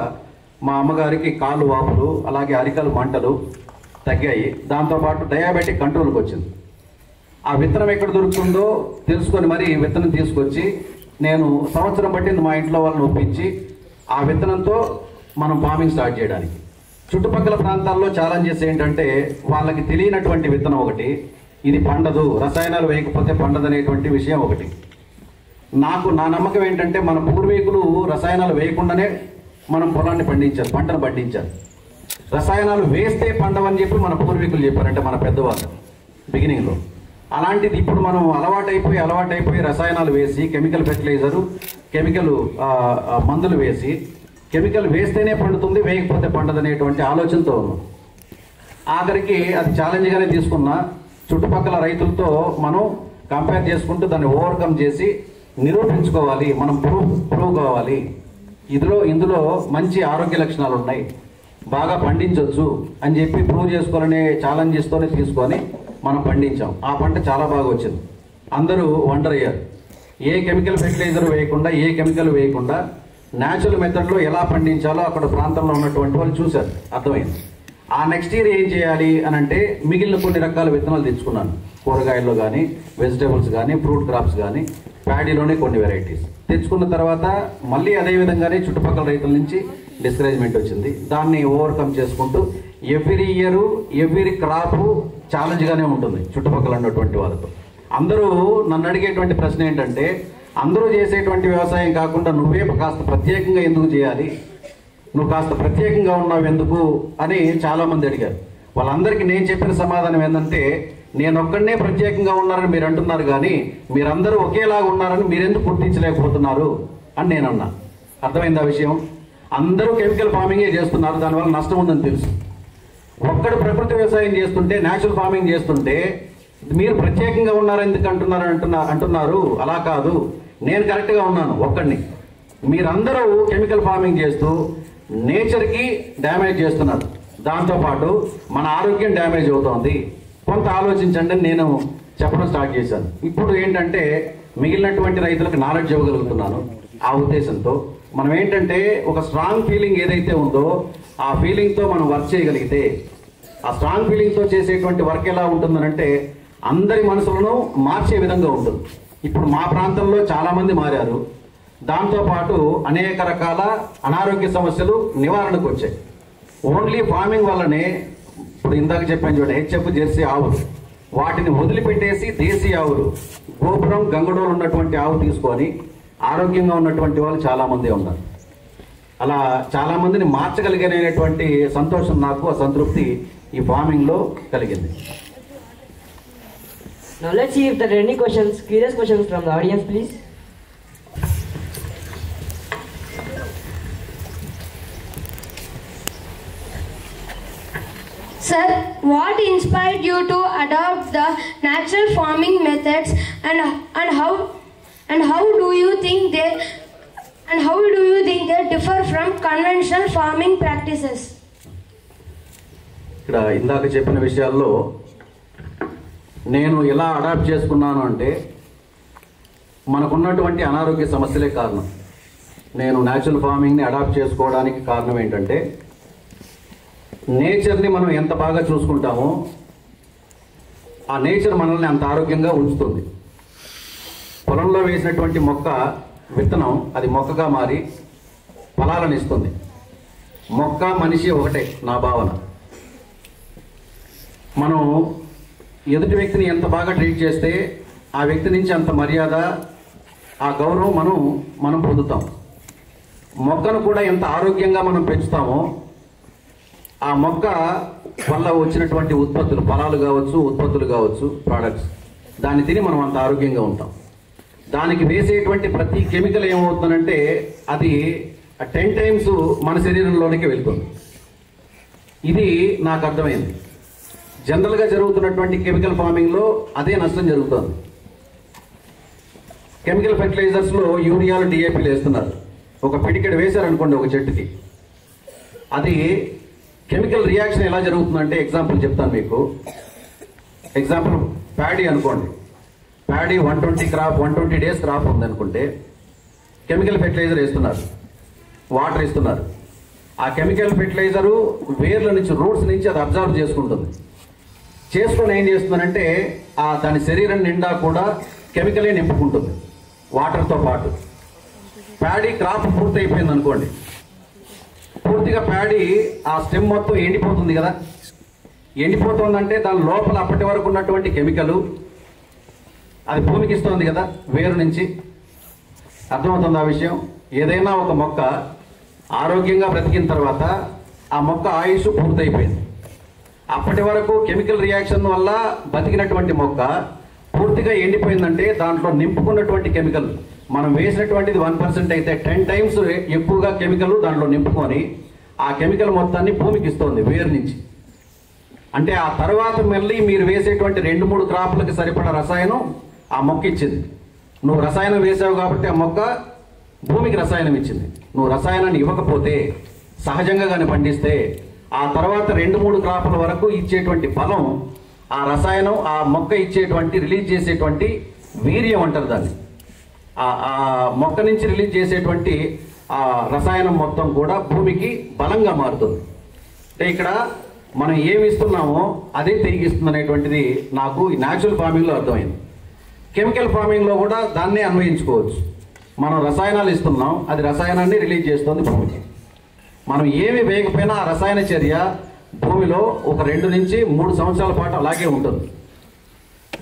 మా అమ్మగారికి కాళ్ళు వాపులు, అలాగే అరికలు మంటలు తగ్గాయి. దాంతోపాటు డయాబెటిక్ కంట్రోల్కి వచ్చింది. ఆ విత్తనం ఎక్కడ దొరుకుతుందో తెలుసుకొని మరి విత్తనం తీసుకొచ్చి నేను సంవత్సరం పట్టింది మా ఇంట్లో వాళ్ళని ఒప్పించి ఆ విత్తనంతో మనం ఫార్మింగ్ స్టార్ట్ చేయడానికి. చుట్టుపక్కల ప్రాంతాల్లో ఛాలెంజెస్ ఏంటంటే వాళ్ళకి తెలియనటువంటి విత్తనం ఒకటి, ఇది పండదు, రసాయనాలు వేయకపోతే పండదనేటువంటి విషయం ఒకటి. నా నమ్మకం ఏంటంటే మన పూర్వీకులు రసాయనాలు వేయకుండానే మనం పొలాన్ని పండించారు, పంటను పండించారు. రసాయనాలు వేస్తే పండవని చెప్పి మన పూర్వీకులు చెప్పారంటే మన పెద్దవాళ్ళు బిగినింగ్లో. అలాంటిది ఇప్పుడు మనం అలవాటైపోయి రసాయనాలు వేసి, కెమికల్ ఫెర్టిలైజరు, కెమికల్ మందులు వేసి, కెమికల్ వేస్తేనే పండుతుంది, వేయకపోతే పండదనేటువంటి ఆలోచనతో ఉన్నాం. ఆఖరికి అది ఛాలెంజ్గానే తీసుకున్నా. చుట్టుపక్కల రైతులతో మనం కంపేర్ చేసుకుంటూ దాన్ని ఓవర్కమ్ చేసి నిరూపించుకోవాలి, మనం ప్రూవ్ కావాలి. ఇందులో మంచి ఆరోగ్య లక్షణాలు ఉన్నాయి, బాగా పండించవచ్చు అని చెప్పి ప్రూవ్ చేసుకోవాలనే ఛాలెంజెస్తోనే తీసుకొని మనం పండించాం. ఆ పంట చాలా బాగా వచ్చింది. అందరూ వండర్ అయ్యారు. ఏ కెమికల్ ఫెర్టిలైజర్ వేయకుండా, ఏ కెమికల్ వేయకుండా న్యాచురల్ మెథడ్లో ఎలా పండించాలో అక్కడ ప్రాంతంలో ఉన్నటువంటి వాళ్ళు చూశారు, అర్థమైంది. ఆ నెక్స్ట్ ఇయర్ ఏం చేయాలి అని అంటే మిగిలిన కొన్ని రకాల విత్తనాలు తెచ్చుకున్నాను. కూరగాయల్లో కానీ, వెజిటేబుల్స్ కానీ, ఫ్రూట్ క్రాప్స్ కానీ, ప్యాడీలోనే కొన్ని వెరైటీస్ తెచ్చుకున్న తర్వాత మళ్ళీ అదే విధంగానే చుట్టుపక్కల రైతుల నుంచి డిస్కరేజ్మెంట్ వచ్చింది. దాన్ని ఓవర్కమ్ చేసుకుంటూ ఎవ్రీ క్రాప్ ఛాలెంజ్గానే ఉంటుంది చుట్టుపక్కల ఉన్నటువంటి వాళ్ళతో. అందరూ నన్ను అడిగేటువంటి ప్రశ్న ఏంటంటే, అందరూ చేసేటువంటి వ్యవసాయం కాకుండా నువ్వే కాస్త ప్రత్యేకంగా ఎందుకు చేయాలి, నువ్వు కాస్త ప్రత్యేకంగా ఉన్నావు ఎందుకు అని చాలామంది అడిగారు. వాళ్ళందరికీ నేను చెప్పిన సమాధానం ఏంటంటే, నేను ఒక్కడనే ప్రత్యేకంగా ఉన్నారని మీరు అంటున్నారు, కానీ మీరందరూ ఒకేలాగా ఉన్నారని మీరెందుకు గుర్తించలేకపోతున్నారు అని నేను అన్నా. అర్థమైంది ఆ విషయం? అందరూ కెమికల్ ఫార్మింగే చేస్తున్నారు, దానివల్ల నష్టం ఉందని తెలుసు. ఒక్కడు ప్రకృతి వ్యవసాయం చేస్తుంటే, న్యాచురల్ ఫార్మింగ్ చేస్తుంటే మీరు ప్రత్యేకంగా ఉన్నారని ఎందుకు అంటున్నారు. అలా కాదు, నేను కరెక్ట్గా ఉన్నాను ఒక్కడిని. మీరందరూ కెమికల్ ఫార్మింగ్ చేస్తూ నేచర్కి డ్యామేజ్ చేస్తున్నారు, దాంతోపాటు మన ఆరోగ్యం డ్యామేజ్ అవుతోంది, కొంత ఆలోచించండి అని నేను చెప్పడం స్టార్ట్ చేశాను. ఇప్పుడు ఏంటంటే మిగిలినటువంటి రైతులకు నాలెడ్జ్ ఇవ్వగలుగుతున్నాను. ఆ ఉద్దేశంతో మనం ఏంటంటే ఒక స్ట్రాంగ్ ఫీలింగ్ ఏదైతే ఉందో ఆ ఫీలింగ్తో మనం వర్క్ చేయగలిగితే, ఆ స్ట్రాంగ్ ఫీలింగ్తో చేసేటువంటి వర్క్ ఎలా ఉంటుందనంటే అందరి మనసులను మార్చే విధంగా ఉంటుంది. ఇప్పుడు మా ప్రాంతంలో చాలామంది మారారు. దాంతోపాటు అనేక రకాల అనారోగ్య సమస్యలు నివారణకు వచ్చాయి. ఓన్లీ ఫార్మింగ్ వల్లనే, ఇప్పుడు ఇందాక చెప్పాను చూడండి, హెచ్ఎఫ్ జెర్సీ ఆవులు, వాటిని వదిలిపెట్టేసి దేశీ ఆవులు, గోపురం గంగడోలు ఉన్నటువంటి ఆవు తీసుకొని ఆరోగ్యంగా ఉన్నటువంటి వాళ్ళు చాలామంది ఉన్నారు. అలా చాలామందిని మార్చగలిగినటువంటి సంతోషం నాకు, ఆ సంతృప్తి ఈ ఫార్మింగ్లో కలిగింది. Now let's see if there are any questions, curious questions from the audience, please. Sir, what inspired you to adopt the natural farming methods, and how do you think they differ from conventional farming practices? ఇక్కడ ఇందాక చెప్పిన విషయాల్లో నేను ఎలా adapt చేసుకున్నాను అంటే మనకున్నటువంటి అనారోగ్య సమస్యలే కారణం. నేను న్యాచురల్ ఫార్మింగ్ని అడాప్ట్ చేసుకోవడానికి కారణం ఏంటంటే నేచర్ని మనం ఎంత బాగా చూసుకుంటామో ఆ నేచర్ మనల్ని అంత ఆరోగ్యంగా ఉంచుతుంది. పొలంలో వేసినటువంటి మొక్క విత్తనం అది మొక్కగా మారి ఫలాలను ఇస్తుంది. మొక్క మనిషి ఒకటే నా భావన. మనం ఎదుటి వ్యక్తిని ఎంత బాగా ట్రీట్ చేస్తే ఆ వ్యక్తి నుంచి అంత మర్యాద ఆ గౌరవం మనం పొందుతాం. మొక్కను కూడా ఎంత ఆరోగ్యంగా మనం పెంచుతామో ఆ మొక్క వల్ల వచ్చినటువంటి ఉత్పత్తులు ఫలాలు కావచ్చు ఉత్పత్తులు కావచ్చు ప్రోడక్ట్స్ దాన్ని తిని మనం అంత ఆరోగ్యంగా ఉంటాం. దానికి వేసేటువంటి ప్రతి కెమికల్ ఏమవుతుందంటే అది 10 టైమ్స్ మన శరీరంలోనికి వెళ్తుంది. ఇది నాకు అర్థమైంది. జనరల్గా జరుగుతున్నటువంటి కెమికల్ ఫార్మింగ్లో అదే నష్టం జరుగుతుంది. కెమికల్ ఫెర్టిలైజర్స్లో యూరియాలు డిఏపీలు వేస్తున్నారు. ఒక పిడికెడు వేశారనుకోండి ఒక చెట్టుకి, అది కెమికల్ రియాక్షన్ ఎలా జరుగుతుందంటే ఎగ్జాంపుల్ చెప్తాను మీకు. ఎగ్జాంపుల్ ప్యాడీ అనుకోండి. ప్యాడీ 120 క్రాప్ 120 డేస్ క్రాప్ ఉందనుకుంటే కెమికల్ ఫెర్టిలైజర్ వేస్తున్నారు, వాటర్ ఇస్తున్నారు. ఆ కెమికల్ ఫెర్టిలైజరు వేర్ల నుంచి రూట్స్ నుంచి అది అబ్జర్వ్ చేసుకుంటుంది. చేసుకొని ఏం చేస్తుందంటే దాని శరీరం నిండా కూడా కెమికలే నింపుకుంటుంది వాటర్తో పాటు. ప్యాడీ క్రాప్ పూర్తయిపోయింది అనుకోండి, పూర్తిగా ప్యాడీ ఆ స్టెమ్ మొత్తం ఎండిపోతుంది కదా. ఎండిపోతుందంటే దాని లోపల అప్పటి వరకు ఉన్నటువంటి కెమికల్ అది భూమికి ఇస్తుంది కదా వేరు నుంచి. అర్థమవుతుంది ఆ విషయం. ఏదైనా ఒక మొక్క ఆరోగ్యంగా బ్రతికిన తర్వాత ఆ మొక్క ఆయుష్ పూర్తయిపోయింది. అప్పటి వరకు కెమికల్ రియాక్షన్ వల్ల బతికినటువంటి మొక్క పూర్తిగా ఎండిపోయిందంటే దాంట్లో నింపుకున్నటువంటి కెమికల్ మనం వేసినటువంటిది 1% అయితే 10 టైమ్స్ ఎక్కువగా కెమికల్ దాంట్లో నింపుకొని ఆ కెమికల్ మొత్తాన్ని భూమికి ఇస్తుంది వేరు నుంచి. అంటే ఆ తర్వాత మళ్ళీ మీరు వేసేటువంటి 2-3 క్రాపులకి సరిపడా రసాయనం ఆ మొక్క ఇచ్చింది. నువ్వు రసాయనం వేసావు కాబట్టి ఆ మొక్క భూమికి రసాయనం ఇచ్చింది. నువ్వు రసాయనాన్ని ఇవ్వకపోతే సహజంగా కానీ పండిస్తే ఆ తర్వాత 2-3 క్రాపుల వరకు ఇచ్చేటువంటి ఫలం ఆ రసాయనం ఆ మొక్క ఇచ్చేటువంటి రిలీజ్ చేసేటువంటి వీర్యం అంటారు దాన్ని. ఆ మొక్క నుంచి రిలీజ్ చేసేటువంటి ఆ రసాయనం మొత్తం కూడా భూమికి బలంగా మారుతుంది. అంటే ఇక్కడ మనం ఏమి ఇస్తున్నామో అదే తిరిగి ఇస్తుంది అనేటువంటిది నాకు ఈ న్యాచురల్ ఫార్మింగ్లో అర్థమైంది. కెమికల్ ఫార్మింగ్లో కూడా దాన్నే అన్వయించుకోవచ్చు. మనం రసాయనాలు ఇస్తున్నాం, అది రసాయనాన్ని రిలీజ్ చేస్తుంది భూమికి. మనం ఏమి వేయకపోయినా ఆ రసాయన చర్య భూమిలో ఒక 2 నుంచి 3 సంవత్సరాల పాటు అలాగే ఉంటుంది.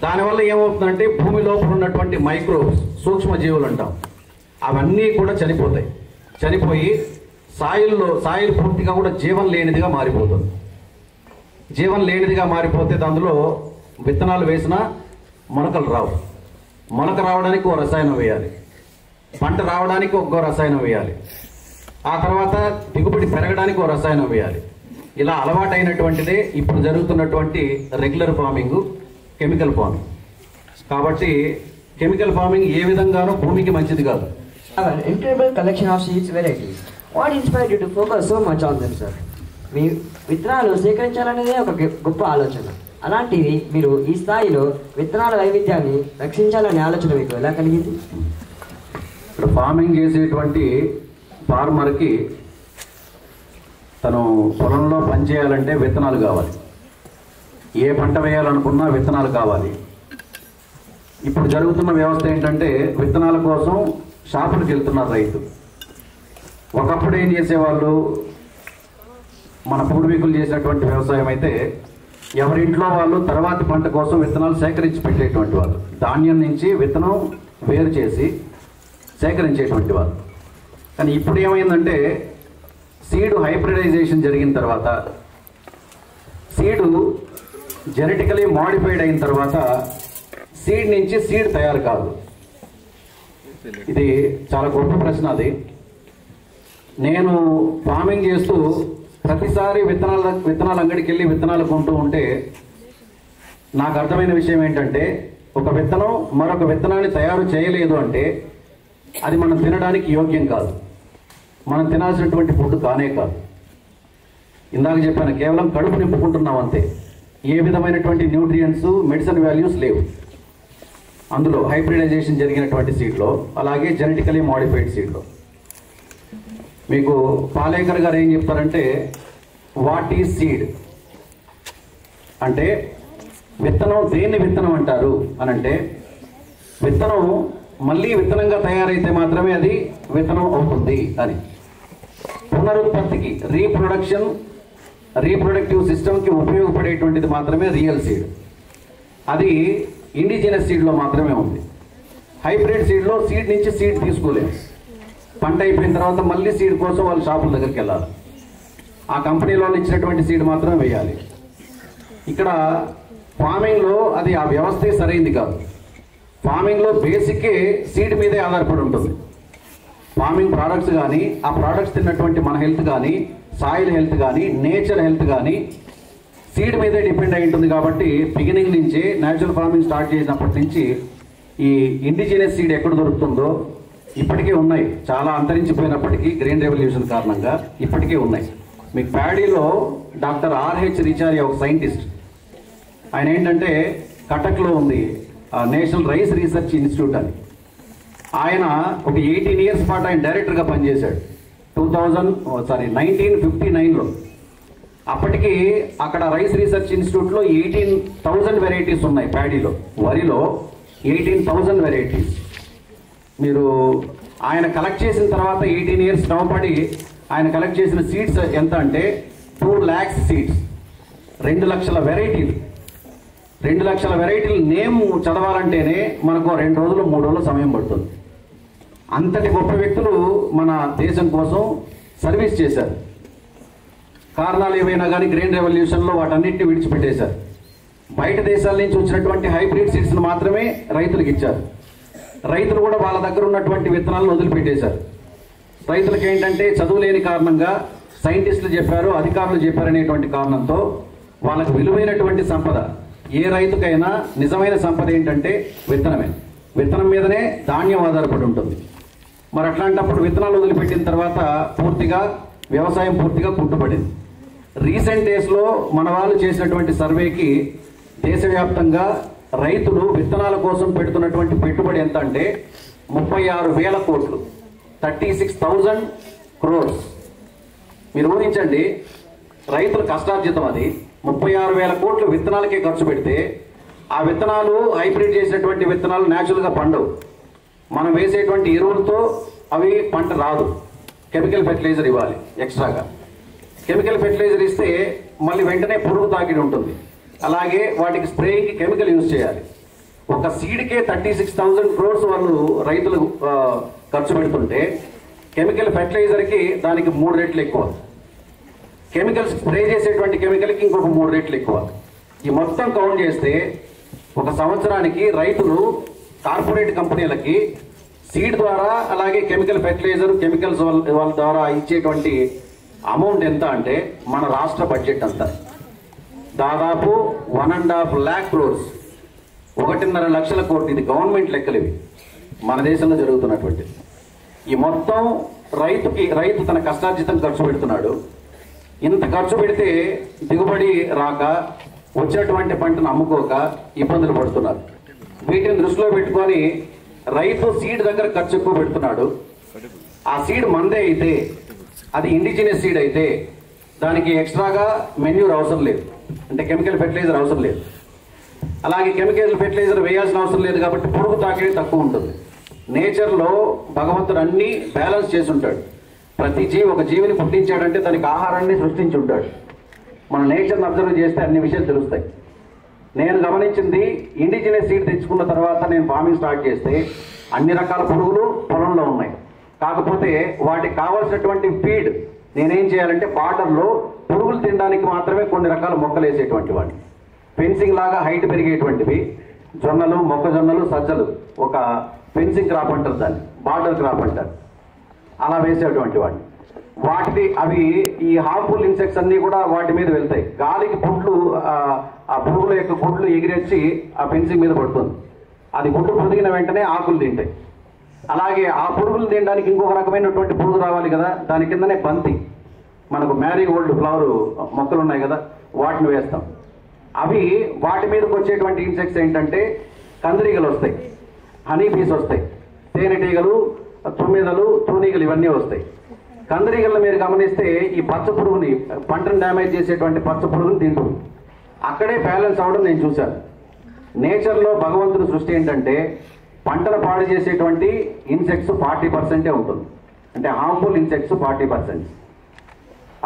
దానివల్ల ఏమవుతుందంటే భూమి లోపల ఉన్నటువంటి మైక్రోబ్స్ సూక్ష్మజీవులు అంటాం అవన్నీ కూడా చనిపోతాయి. చనిపోయి సాయిల్ పూర్తిగా కూడా జీవం లేనిదిగా మారిపోతుంది. జీవం లేనిదిగా మారిపోతే అందులో విత్తనాలు వేసినా మొలకలు రావు. మొలక రావడానికి ఒక రసాయనం వేయాలి, పంట రావడానికి ఒక రసాయనం వేయాలి, ఆ తర్వాత దిగుబడి పెరగడానికి ఒక రసాయనం వేయాలి. ఇలా అలవాటైనటువంటిదే ఇప్పుడు జరుగుతున్నటువంటి రెగ్యులర్ ఫార్మింగ్, కెమికల్ ఫార్మింగ్. కాబట్టి కెమికల్ ఫార్మింగ్ ఏ విధంగానూ భూమికి మంచిది కాదు. An incredible collection of seeds varieties. What inspired you to focus so much on them, sir? మీ విత్తనాలు సేకరించాలనేదే ఒక గొప్ప ఆలోచన. అలాంటివి మీరు ఈ స్థాయిలో విత్తనాల వైవిధ్యాన్ని రక్షించాలనే ఆలోచన మీకు ఎలా కలిగింది? ఇప్పుడు ఫార్మింగ్ చేసేటువంటి ఫార్మర్కి తను పొలంలో పనిచేయాలంటే విత్తనాలు కావాలి. ఏ పంట వేయాలనుకున్నా విత్తనాలు కావాలి. ఇప్పుడు జరుగుతున్న వ్యవస్థ ఏంటంటే విత్తనాల కోసం షాపులకు వెళ్తున్నారు రైతు. ఒకప్పుడు ఏం చేసేవాళ్ళు, మన పూర్వీకులు చేసినటువంటి వ్యవసాయం అయితే ఎవరింట్లో వాళ్ళు తర్వాతి పంట కోసం విత్తనాలు సేకరించి పెట్టేటువంటి వాళ్ళు. ధాన్యం నుంచి విత్తనం వేరు చేసి సేకరించేటువంటి వాళ్ళు. కానీ ఇప్పుడు ఏమైందంటే సీడ్ హైబ్రిడైజేషన్ జరిగిన తర్వాత సీడు జెనెటికలీ మాడిఫైడ్ అయిన తర్వాత సీడ్ నుంచి సీడ్ తయారు కాదు. ఇది చాలా గొప్ప ప్రశ్న. అది నేను ఫార్మింగ్ చేస్తూ ప్రతిసారి విత్తనాల అంగడికి వెళ్ళి విత్తనాలు కొంటూ ఉంటే నాకు అర్థమైన విషయం ఏంటంటే, ఒక విత్తనం మరొక విత్తనాన్ని తయారు చేయలేదు అంటే అది మనం తినడానికి యోగ్యం కాదు, మనం తినాల్సినటువంటి ఫుడ్ కానే కాదు. ఇందాక చెప్పాను, కేవలం కడుపు నింపుకుంటున్నాం అంతే. ఏ విధమైనటువంటి న్యూట్రియంట్స్, మెడిసిన్ వాల్యూస్ లేవు అందులో, హైబ్రిడైజేషన్ జరిగినటువంటి సీడ్లో, అలాగే జెనెటికలీ మాడిఫైడ్ సీడ్లో. మీకు పాలేకర్ గారు ఏం చెప్తారంటే, వాట్ ఈజ్ సీడ్ అంటే, విత్తనం దేన్ని విత్తనం అంటారు అని అంటే, విత్తనం మళ్ళీ విత్తనంగా తయారైతే మాత్రమే అది విత్తనం అవుతుంది అని. పునరుత్పత్తికి, రీప్రొడక్టివ్ సిస్టమ్కి ఉపయోగపడేటువంటిది మాత్రమే రియల్ సీడ్. అది ఇండిజినస్ సీడ్లో మాత్రమే ఉంది. హైబ్రిడ్ సీడ్లో సీడ్ నుంచి సీడ్ తీసుకోలేము. పంట అయిపోయిన తర్వాత మళ్ళీ సీడ్ కోసం వాళ్ళు షాపుల దగ్గరికి వెళ్ళాలి. ఆ కంపెనీలో ఇచ్చినటువంటి సీడ్ మాత్రమే వేయాలి. ఇక్కడ ఫార్మింగ్లో అది ఆ వ్యవస్థే సరైంది కాదు. ఫార్మింగ్లో బేసిక్కే సీడ్ మీదే ఆధారపడి ఉంటుంది. ఫార్మింగ్ ప్రోడక్ట్స్ కానీ, ఆ ప్రోడక్ట్స్ తిన్నటువంటి మన హెల్త్ కానీ, సాయిల్ హెల్త్ కానీ, నేచర్ హెల్త్ కానీ సీడ్ మీదే డిపెండ్ అయి ఉంటుంది. కాబట్టి బిగినింగ్ నుంచే న్యాచురల్ ఫార్మింగ్ స్టార్ట్ చేసినప్పటి నుంచి ఈ ఇండిజినస్ సీడ్ ఎక్కడ దొరుకుతుందో ఇప్పటికే ఉన్నాయి. చాలా అంతరించిపోయినప్పటికీ గ్రెయిన్ రెవల్యూషన్ కారణంగా ఇప్పటికే ఉన్నాయి. మీకు ప్యాడీలో డాక్టర్ ఆర్హెచ్ రిచారియా ఒక సైంటిస్ట్, ఆయన ఏంటంటే కటక్లో ఉంది నేషనల్ రైస్ రీసెర్చ్ ఇన్స్టిట్యూట్ అని. ఆయన ఒక 18 years పాటు ఆయన డైరెక్టర్గా పనిచేశాడు. 1959లో. అప్పటికి అక్కడ రైస్ రీసెర్చ్ ఇన్స్టిట్యూట్లో 18,000 వెరైటీస్ ఉన్నాయి. ప్యాడీలో, వరిలో 18,000 వెరైటీస్. మీరు ఆయన కలెక్ట్ చేసిన తర్వాత 18 years శ్రమపడి ఆయన కలెక్ట్ చేసిన సీడ్స్ ఎంత అంటే 2 lakhs సీడ్స్, 2 లక్షల వెరైటీలు. 2 లక్షల వెరైటీలు నేమ్ చదవాలంటేనే మనకు 2 రోజులు 3 రోజులు సమయం పడుతుంది. అంతటి గొప్ప వ్యక్తులు మన దేశం కోసం సర్వీస్ చేశారు. కారణాలు ఏవైనా కానీ గ్రెయిన్ రెవల్యూషన్లో వాటన్నిటిని విడిచిపెట్టేశారు. బయట దేశాల నుంచి వచ్చినటువంటి హైబ్రిడ్ సీడ్స్ను మాత్రమే రైతులకు ఇచ్చారు. రైతులు కూడా వాళ్ళ దగ్గర ఉన్నటువంటి విత్తనాలను వదిలిపెట్టేశారు. రైతులకు ఏంటంటే చదువు లేని కారణంగా సైంటిస్టులు చెప్పారు, అధికారులు చెప్పారనేటువంటి కారణంతో వాళ్ళకు విలువైనటువంటి సంపద, ఏ రైతుకైనా నిజమైన సంపద ఏంటంటే విత్తనమే. విత్తనం మీదనే ధాన్యం ఆధారపడి ఉంటుంది. మరి అట్లాంటప్పుడు విత్తనాలు వదిలిపెట్టిన తర్వాత వ్యవసాయం పూర్తిగా కుంటుపడింది. రీసెంట్ డేస్లో మన వాళ్ళు చేసినటువంటి సర్వేకి దేశవ్యాప్తంగా రైతులు విత్తనాల కోసం పెడుతున్నటువంటి పెట్టుబడి ఎంత అంటే 36,000 కోట్లు, 36,000 crores. మీరు ఊహించండి, రైతుల కష్టార్జితం అది. 36,000 కోట్లు విత్తనాలకే ఖర్చు పెడితే, ఆ విత్తనాలు హైబ్రిడ్ చేసినటువంటి విత్తనాలు న్యాచురల్గా పండవు. మనం వేసేటువంటి ఎరువులతో అవి పంట రాదు. కెమికల్ ఫెర్టిలైజర్ ఇవ్వాలి ఎక్స్ట్రాగా. కెమికల్ ఫెర్టిలైజర్ ఇస్తే మళ్ళీ వెంటనే పురుగు తాకిడి ఉంటుంది. అలాగే వాటికి స్ప్రేయింగ్కి కెమికల్ యూజ్ చేయాలి. ఒక సీడ్కే 36,000 crores వాళ్ళు రైతులు ఖర్చు పెడుతుంటే, కెమికల్ ఫెర్టిలైజర్కి దానికి 3 రెట్లు ఎక్కువ, కెమికల్స్ స్ప్రే చేసేటువంటి కెమికల్కి ఇంకొక 3 రెట్లు ఎక్కువ. ఈ మొత్తం కౌంట్ చేస్తే ఒక సంవత్సరానికి రైతులు కార్పొరేట్ కంపెనీలకి సీడ్ ద్వారా, అలాగే కెమికల్ ఫెర్టిలైజర్, కెమికల్స్ వాళ్ళ ద్వారా ఇచ్చేటువంటి అమౌంట్ ఎంత అంటే మన రాష్ట్ర బడ్జెట్ అంతా దాదాపు 1.5 lakh crores, 1.5 లక్షల కోట్లు. ఇది గవర్నమెంట్ లెక్కలు ఇవి, మన దేశంలో జరుగుతున్నటువంటి. ఈ మొత్తం రైతు తన కష్టార్జితం ఖర్చు పెడుతున్నాడు. ఇంత ఖర్చు పెడితే దిగుబడి రాక, వచ్చినటువంటి పంటను అమ్ముకోక ఇబ్బందులు పడుతున్నారు. వీటిని దృష్టిలో పెట్టుకొని రైతు సీడ్ దగ్గర ఖర్చు ఎక్కువ పెడుతున్నాడు. ఆ సీడ్ మందే అయితే, అది ఇండిజినస్ సీడ్ అయితే దానికి ఎక్స్ట్రాగా మెన్యూర్ అవసరం లేదు, అంటే కెమికల్ ఫెర్టిలైజర్ అవసరం లేదు. అలాగే కెమికల్ ఫెర్టిలైజర్ వేయాల్సిన అవసరం లేదు కాబట్టి పురుగు తాకిడి తక్కువ ఉంటుంది. నేచర్లో భగవంతుడు అన్ని బ్యాలెన్స్ చేసి ఉంటాడు. ప్రతి ఒక జీవిని పుట్టించాడంటే దానికి ఆహారాన్ని సృష్టించి ఉంటాడు. మన నేచర్ని అబ్జర్వ్ చేస్తే అన్ని విషయాలు తెలుస్తాయి. నేను గమనించింది, ఇండిజినస్ సీడ్ తెచ్చుకున్న తర్వాత నేను ఫార్మింగ్ స్టార్ట్ చేస్తే అన్ని రకాల పురుగులు పొలంలో ఉన్నాయి. కాకపోతే వాటికి కావాల్సినటువంటి ఫీడ్ నేనేం చేయాలంటే వాటర్లో పురుగులు తినడానికి మాత్రమే కొన్ని రకాల మొక్కలు వేసేటువంటి వాడిని. ఫెన్సింగ్ లాగా హైట్ పెరిగేటువంటివి జొన్నలు, మొక్కజొన్నలు, సజ్జలు ఒక ఫెన్సింగ్ క్రాప్ అంటారు, దాన్ని బార్డర్ క్రాప్ అంటారు, అలా వేసేటువంటి వాడిని. వాటికి అవి ఈ హార్మ్ఫుల్ ఇన్సెక్ట్స్ అన్నీ కూడా వాటి మీద వెళ్తాయి. గాలికి గుడ్లు, ఆ పురుగుల యొక్క గుడ్లు ఎగిరెచ్చి ఆ ఫెన్సింగ్ మీద పడుతుంది. అది గుడ్లు పొదిగిన వెంటనే ఆకులు తింటాయి. అలాగే ఆ పురుగులు తినడానికి ఇంకొక రకమైనటువంటి పురుగు రావాలి కదా, దాని కిందనే బంతి, మనకు మ్యారీగోల్డ్ ఫ్లవర్ మొక్కలు ఉన్నాయి కదా, వాటిని వేస్తాం. అవి వాటి మీదకి వచ్చేటువంటి ఇన్సెక్ట్స్ ఏంటంటే కందిరీగలు వస్తాయి, హనీ బీస్ వస్తాయి, తేనెటీగలు, తుమ్మెదలు, తూనీగలు ఇవన్నీ వస్తాయి. కందిరీగలను మీరు గమనిస్తే ఈ పచ్చ పురుగుని, పంటను డ్యామేజ్ చేసేటువంటి పచ్చ పురుగుని తింటుంది. అక్కడే బ్యాలెన్స్ అవడం నేను చూశాను. నేచర్లో భగవంతుడి సృష్టి ఏంటంటే పంటను పాడు చేసేటువంటి ఇన్సెక్ట్స్ 40% ఉంటుంది, అంటే హార్మ్ఫుల్ ఇన్సెక్ట్స్ 40%.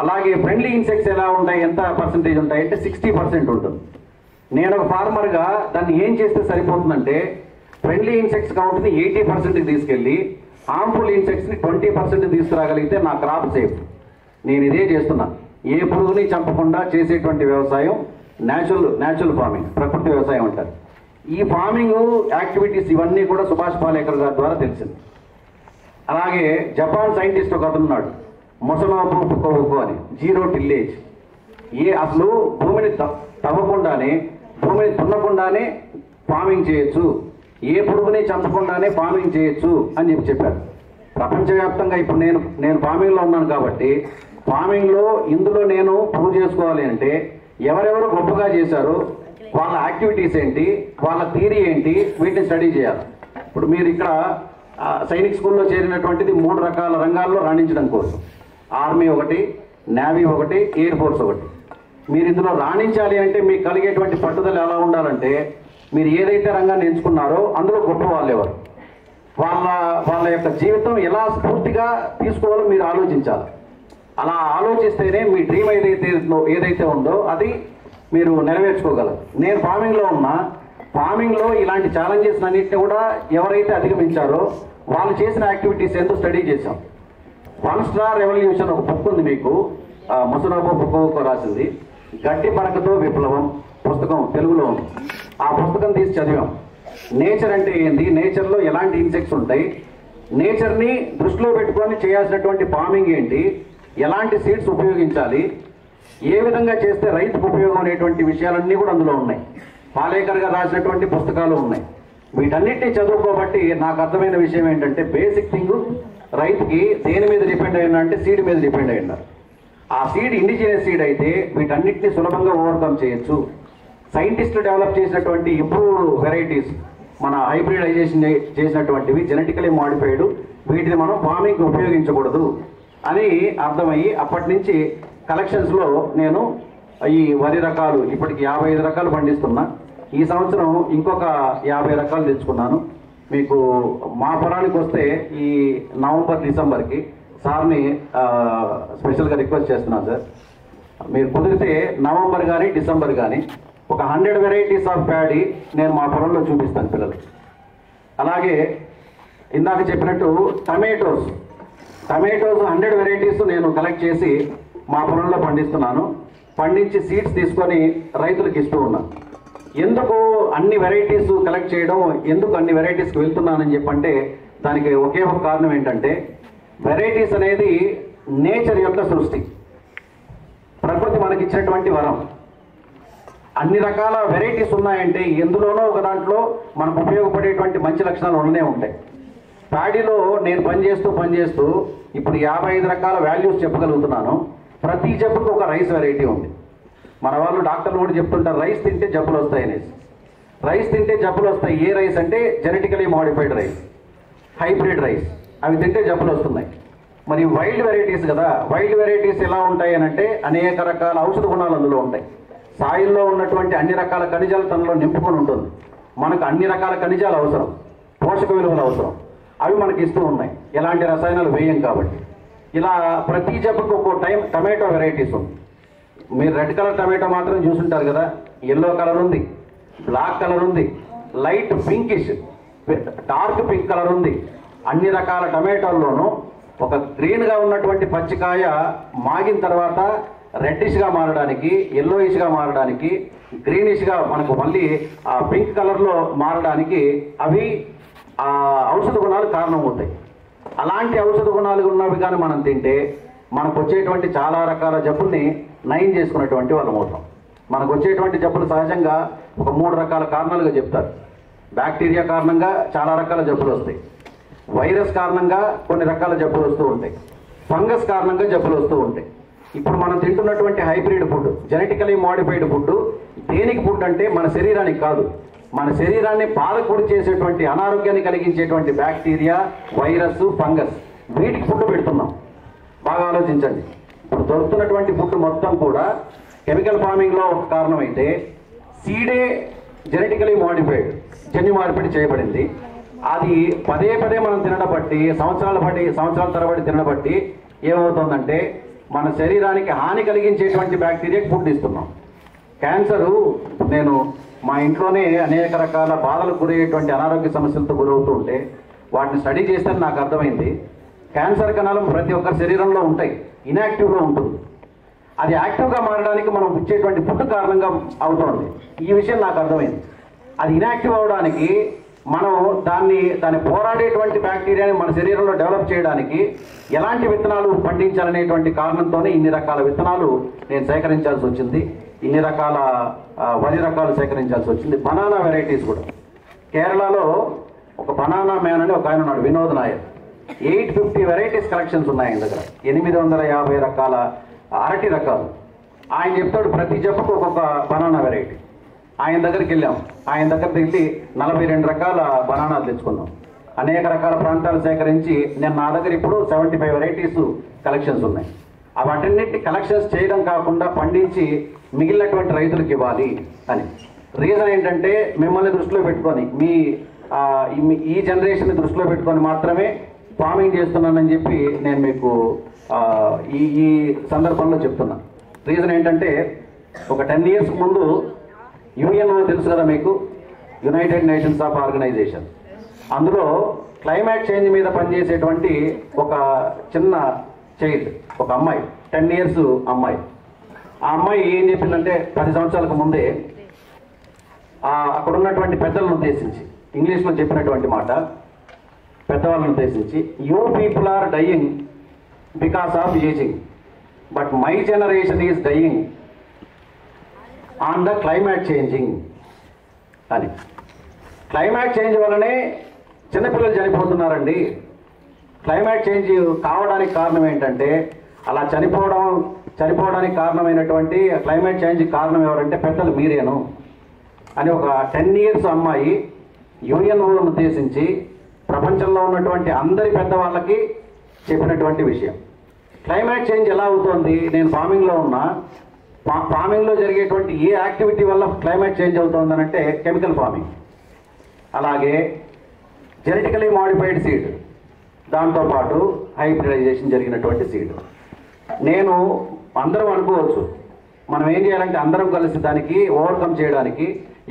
అలాగే ఫ్రెండ్లీ ఇన్సెక్ట్స్ ఎలా ఉంటాయి, ఎంత పర్సంటేజ్ ఉంటాయి అంటే 60% ఉంటుంది. నేను ఒక ఫార్మర్గా దాన్ని ఏం చేస్తే సరిపోతుందంటే ఫ్రెండ్లీ ఇన్సెక్ట్స్ కౌంట్ని 80%కి తీసుకెళ్ళి హార్మ్ఫుల్ ఇన్సెక్ట్స్ని 20% తీసుకురాగలిగితే నా క్రాప్ సేఫ్. నేను ఇదే చేస్తున్నా. ఏ పురుగుని చంపకుండా చేసేటువంటి వ్యవసాయం న్యాచురల్ ఫార్మింగ్, ప్రకృతి వ్యవసాయం అంటారు. ఈ ఫార్మింగ్ యాక్టివిటీస్ ఇవన్నీ కూడా సుభాష్ పాలేకర్ గారి ద్వారా తెలిసింది. అలాగే జపాన్ సైంటిస్ట్ ఒక అతను ఉన్నాడు, మొసనోబు ఫుకోవుకో అని, జీరో టిల్లేజ్. అసలు భూమిని తవ్వకుండానే, భూమిని దున్నకుండానే ఫార్మింగ్ చేయొచ్చు, ఏ పురుగుని చంపకుండానే ఫార్మింగ్ చేయొచ్చు అని చెప్పారు. ప్రపంచవ్యాప్తంగా ఇప్పుడు నేను ఫార్మింగ్లో ఉన్నాను కాబట్టి ఫార్మింగ్లో ఇందులో నేను ప్రూవ్ చేసుకోవాలి అంటే ఎవరెవరు గొప్పగా చేశారు, వాళ్ళ యాక్టివిటీస్ ఏంటి, వాళ్ళ థియరీ ఏంటి, వీటిని స్టడీ చేయాలి. ఇప్పుడు మీరు ఇక్కడ సైనిక్ స్కూల్లో చేరినటువంటిది 3 రకాల రంగాల్లో రాణించడం కోసం. ఆర్మీ ఒకటి, నేవీ ఒకటి, ఎయిర్ ఫోర్స్ ఒకటి. మీరు ఇందులో రాణించాలి అంటే మీకు కలిగేటువంటి పట్టుదల ఎలా ఉండాలంటే మీరు ఏదైతే రంగాన్ని ఎంచుకున్నారో అందులో గొప్ప వాళ్ళు ఎవరు, వాళ్ళ యొక్క జీవితం ఎలా స్ఫూర్తిగా తీసుకోవాలో మీరు ఆలోచించాలి. అలా ఆలోచిస్తేనే మీ డ్రీమ్ ఏదైతే ఉందో అది మీరు నెరవేర్చుకోగలరు. నేను ఫార్మింగ్లో ఉన్నా, ఫార్మింగ్లో ఇలాంటి ఛాలెంజెస్ అన్నింటినీ కూడా ఎవరైతే అధిగమించారో వాళ్ళు చేసిన యాక్టివిటీస్ ఎంతో స్టడీ చేశాం. 1 స్టార్ రెవల్యూషన్ ఒక బుక్ ఉంది మీకు, మొసనోబు ఫుకోవుకో రాసింది, గడ్డి పరకతో విప్లవం పుస్తకం తెలుగులో ఉంది. ఆ పుస్తకం తీసి చదివాం. నేచర్ అంటే ఏంది, నేచర్లో ఎలాంటి ఇన్సెక్ట్స్ ఉంటాయి, నేచర్ని దృష్టిలో పెట్టుకొని చేయాల్సినటువంటి ఫార్మింగ్ ఏంటి, ఎలాంటి సీడ్స్ ఉపయోగించాలి, ఏ విధంగా చేస్తే రైతుకు ఉపయోగం అనేటువంటి విషయాలన్నీ కూడా అందులో ఉన్నాయి. పాలేకర్ గారు రాసినటువంటి పుస్తకాలు ఉన్నాయి. వీటన్నిటినీ చదువుకోబట్టి నాకు అర్థమైన విషయం ఏంటంటే బేసిక్ థింగ్, రైతుకి దేని మీద డిపెండ్ అయినా అంటే సీడ్ మీద డిపెండ్ అయి ఉన్నారు. ఆ సీడ్ ఇండిజినస్ సీడ్ అయితే వీటన్నిటిని సులభంగా ఓవర్కమ్ చేయొచ్చు. సైంటిస్టులు డెవలప్ చేసినటువంటి ఇంప్రూవ్డ్ వెరైటీస్, మన హైబ్రిడైజేషన్ చేసినటువంటివి, జెనెటికలీ మాడిఫైడ్, వీటిని మనం ఫార్మింగ్ ఉపయోగించకూడదు అని అర్థమయ్యి అప్పటి నుంచి కలెక్షన్స్లో నేను ఈ వరి రకాలు ఇప్పటికి 55 రకాలు పండిస్తున్నా. ఈ సంవత్సరం ఇంకొక 50 రకాలు తెచ్చుకున్నాను. మీకు మా పొలానికి వస్తే ఈ నవంబర్, డిసెంబర్కి సార్ని స్పెషల్గా రిక్వెస్ట్ చేస్తున్నాను సార్, మీరు కుదిరితే నవంబర్ కానీ డిసెంబర్ కానీ ఒక 100 వెరైటీస్ ఆఫ్ ప్యాడీ నేను మా పొలంలో చూపిస్తాను పిల్లలకి. అలాగే ఇందాక చెప్పినట్టు టమాటోస్ 100 వెరైటీస్ నేను కలెక్ట్ చేసి మా పొలంలో పండిస్తున్నాను. పండించి సీడ్స్ తీసుకొని రైతులకు ఇస్తూ ఉన్నాను. ఎందుకు అన్ని వెరైటీస్ కలెక్ట్ చేయడం, ఎందుకు అన్ని వెరైటీస్కి వెళ్తున్నానని చెప్పంటే దానికి ఒకే ఒక కారణం ఏంటంటే వెరైటీస్ అనేది నేచర్ యొక్క సృష్టి, ప్రకృతి మనకి ఇచ్చినటువంటి వరం. అన్ని రకాల వెరైటీస్ ఉన్నాయంటే ఎందులోనో ఒక దాంట్లో మనకు ఉపయోగపడేటువంటి మంచి లక్షణాలు ఉండనే ఉంటాయి. ప్యాడీలో నేను పనిచేస్తూ ఇప్పుడు 55 రకాల వాల్యూస్ చెప్పగలుగుతున్నాను. ప్రతి జబ్బుకు ఒక రైస్ వెరైటీ ఉంది. మన వాళ్ళు డాక్టర్లు కూడా చెప్తుంటారు రైస్ తింటే జబ్బులు వస్తాయి అనేసి. రైస్ తింటే జబ్బులు వస్తాయి. ఏ రైస్ అంటే genetically modified rice, hybrid rice, అవి తింటే జబ్బులు వస్తున్నాయి. మరి వైల్డ్ వెరైటీస్ కదా, వైల్డ్ వెరైటీస్ ఎలా ఉంటాయి అని అంటే అనేక రకాల ఔషధ గుణాలు అందులో ఉంటాయి. సాయిల్లో ఉన్నటువంటి అన్ని రకాల ఖనిజాలు తనలో నింపుకొని ఉంటుంది. మనకు అన్ని రకాల ఖనిజాలు అవసరం, పోషక విలువలు అవసరం, అవి మనకి ఇస్తూ ఉన్నాయి. ఎలాంటి రసాయనాలు వేయం కాబట్టి. ఇలా ప్రతి జబ్బుకు ఒక్కో టమాటో వెరైటీస్ ఉంది. మీరు రెడ్ కలర్ టమాటో మాత్రం చూసుంటారు కదా, ఎల్లో కలర్ ఉంది, బ్లాక్ కలర్ ఉంది, light pinkish, dark pink colour ఉంది. అన్ని రకాల టమాటోల్లోనూ ఒక గ్రీన్గా ఉన్నటువంటి పచ్చికాయ మాగిన తర్వాత రెడ్డిష్గా మారడానికి, ఎల్లోయిష్గా మారడానికి, గ్రీనిష్గా మనకు మళ్ళీ ఆ పింక్ కలర్లో మారడానికి అవి ఔషధ గుణాలు కారణమవుతాయి. అలాంటి ఔషధ గుణాలు ఉన్నవి కానీ మనం తింటే మనకు వచ్చేటువంటి చాలా రకాల జబ్బుల్ని నయం చేసుకున్నటువంటి వాళ్ళం అవుతాం. మనకు వచ్చేటువంటి జబ్బులు సహజంగా ఒక 3 రకాల కారణాలుగా చెప్తారు. బ్యాక్టీరియా కారణంగా చాలా రకాల జబ్బులు వస్తాయి, వైరస్ కారణంగా కొన్ని రకాల జబ్బులు వస్తూ ఉంటాయి, ఫంగస్ కారణంగా జబ్బులు వస్తూ ఉంటాయి. ఇప్పుడు మనం తింటున్నటువంటి hybrid food, genetically modified food దేనికి ఫుడ్ అంటే మన శరీరానికి కాదు, మన శరీరాన్ని పాలకుడి చేసేటువంటి అనారోగ్యాన్ని కలిగించేటువంటి బ్యాక్టీరియా, వైరస్, ఫంగస్ వీటికి ఫుడ్ పెడుతున్నాం. బాగా ఆలోచించండి. ఇప్పుడు దొరుకుతున్నటువంటి ఫుడ్ మొత్తం కూడా కెమికల్ ఫార్మింగ్లో ఒక కారణమైతే సీడే జెనెటికలీ మోడిఫైడ్, జన్యు మార్పిడి చేయబడింది. అది పదే పదే మనం తినడం బట్టి సంవత్సరాల తరబడి తినడం బట్టి ఏమవుతుందంటే మన శరీరానికి హాని కలిగించేటువంటి బ్యాక్టీరియాకి ఫుడ్ ఇస్తున్నాం. క్యాన్సరు, నేను మా ఇంట్లోనే అనేక రకాల బాధలకు గురయ్యేటువంటి అనారోగ్య సమస్యలతో గురవుతూ ఉంటే వాటిని స్టడీ చేస్తే నాకు అర్థమైంది, క్యాన్సర్ కణాలు ప్రతి ఒక్కరి శరీరంలో ఉంటాయి, ఇన్యాక్టివ్గా ఉంటుంది. అది యాక్టివ్గా మారడానికి మనం ఇచ్చేటువంటి ఫుడ్ కారణంగా అవుతుంది. ఈ విషయం నాకు అర్థమైంది. అది ఇన్యాక్టివ్ అవడానికి మనం దాన్ని పోరాడేటువంటి బ్యాక్టీరియాని మన శరీరంలో డెవలప్ చేయడానికి ఎలాంటి విత్తనాలు పండించాలనేటువంటి కారణంతోనే ఇన్ని రకాల విత్తనాలు నేను సేకరించాల్సి వచ్చింది, ఇన్ని రకాల వరి రకాలు సేకరించాల్సి వచ్చింది. బనానా వెరైటీస్ కూడా కేరళలో ఒక బనానా మ్యాన్ అని ఒక ఆయన ఉన్నాడు, వినోద్ నాయర్. 850 వెరైటీస్ కలెక్షన్స్ ఉన్నాయి ఆయన దగ్గర, 850 రకాల అరటి రకాలు. ఆయన చెప్తాడు ప్రతి జబ్బుకు ఒక్కొక్క బనానా వెరైటీ. ఆయన దగ్గరికి వెళ్ళాం, ఆయన దగ్గరికి వెళ్ళి 42 రకాల బనానాలు తెచ్చుకున్నాం. అనేక రకాల ప్రాంతాలు సేకరించి నా దగ్గర ఇప్పుడు 75 వెరైటీస్ కలెక్షన్స్ ఉన్నాయి. వాటన్నిటిని కలెక్షన్స్ చేయడం కాకుండా పండించి మిగిలినటువంటి రైతులకు ఇవ్వాలి అని. రీజన్ ఏంటంటే మిమ్మల్ని దృష్టిలో పెట్టుకొని, ఈ జనరేషన్ దృష్టిలో పెట్టుకొని మాత్రమే ఫార్మింగ్ చేస్తున్నానని చెప్పి నేను మీకు ఈ సందర్భంలో చెప్తున్నా. రీజన్ ఏంటంటే ఒక 10 years ముందు యుఎన్ఓ తెలుసు కదా మీకు, యునైటెడ్ నేషన్స్ ఆఫ్ ఆర్గనైజేషన్, అందులో క్లైమేట్ చేంజ్ మీద పనిచేసేటువంటి ఒక చిన్న చైల్డ్, ఒక అమ్మాయి, 10 years అమ్మాయి. ఆ అమ్మాయి ఏం చెప్పిందంటే 10 సంవత్సరాలకు ముందే అక్కడ ఉన్నటువంటి పెద్దలను ఉద్దేశించి ఇంగ్లీష్లో చెప్పినటువంటి మాట, పెద్దవాళ్ళని ఉద్దేశించి, you people are dying because of ageing, but my generation is dying on the climate changing అని. క్లైమేట్ చేంజ్ వల్లనే చిన్నపిల్లలు చనిపోతున్నారండి. క్లైమేట్ చేంజ్ కావడానికి కారణం ఏంటంటే, అలా చనిపోవడానికి కారణమైనటువంటి క్లైమేట్ చేంజ్ కారణం ఎవరంటే పెద్దలు మీరేను అని ఒక 10 years అమ్మాయి యుఎన్ఓను ఉద్దేశించి ప్రపంచంలో ఉన్నటువంటి అందరి పెద్దవాళ్ళకి చెప్పినటువంటి విషయం. క్లైమేట్ చేంజ్ ఎలా అవుతుంది, నేను ఫార్మింగ్లో ఉన్నా, ఫార్మింగ్లో జరిగేటువంటి ఏ యాక్టివిటీ వల్ల క్లైమేట్ చేంజ్ అవుతుందనంటే కెమికల్ ఫార్మింగ్, అలాగే జెనెటికలీ మోడిఫైడ్ సీడ్, దాంతోపాటు హైబ్రిడైజేషన్ జరిగినటువంటి సీడ్. నేను అందరం అనుకోవచ్చు, మనం ఏం చేయాలంటే అందరం కలిసి దానికి ఓవర్కమ్ చేయడానికి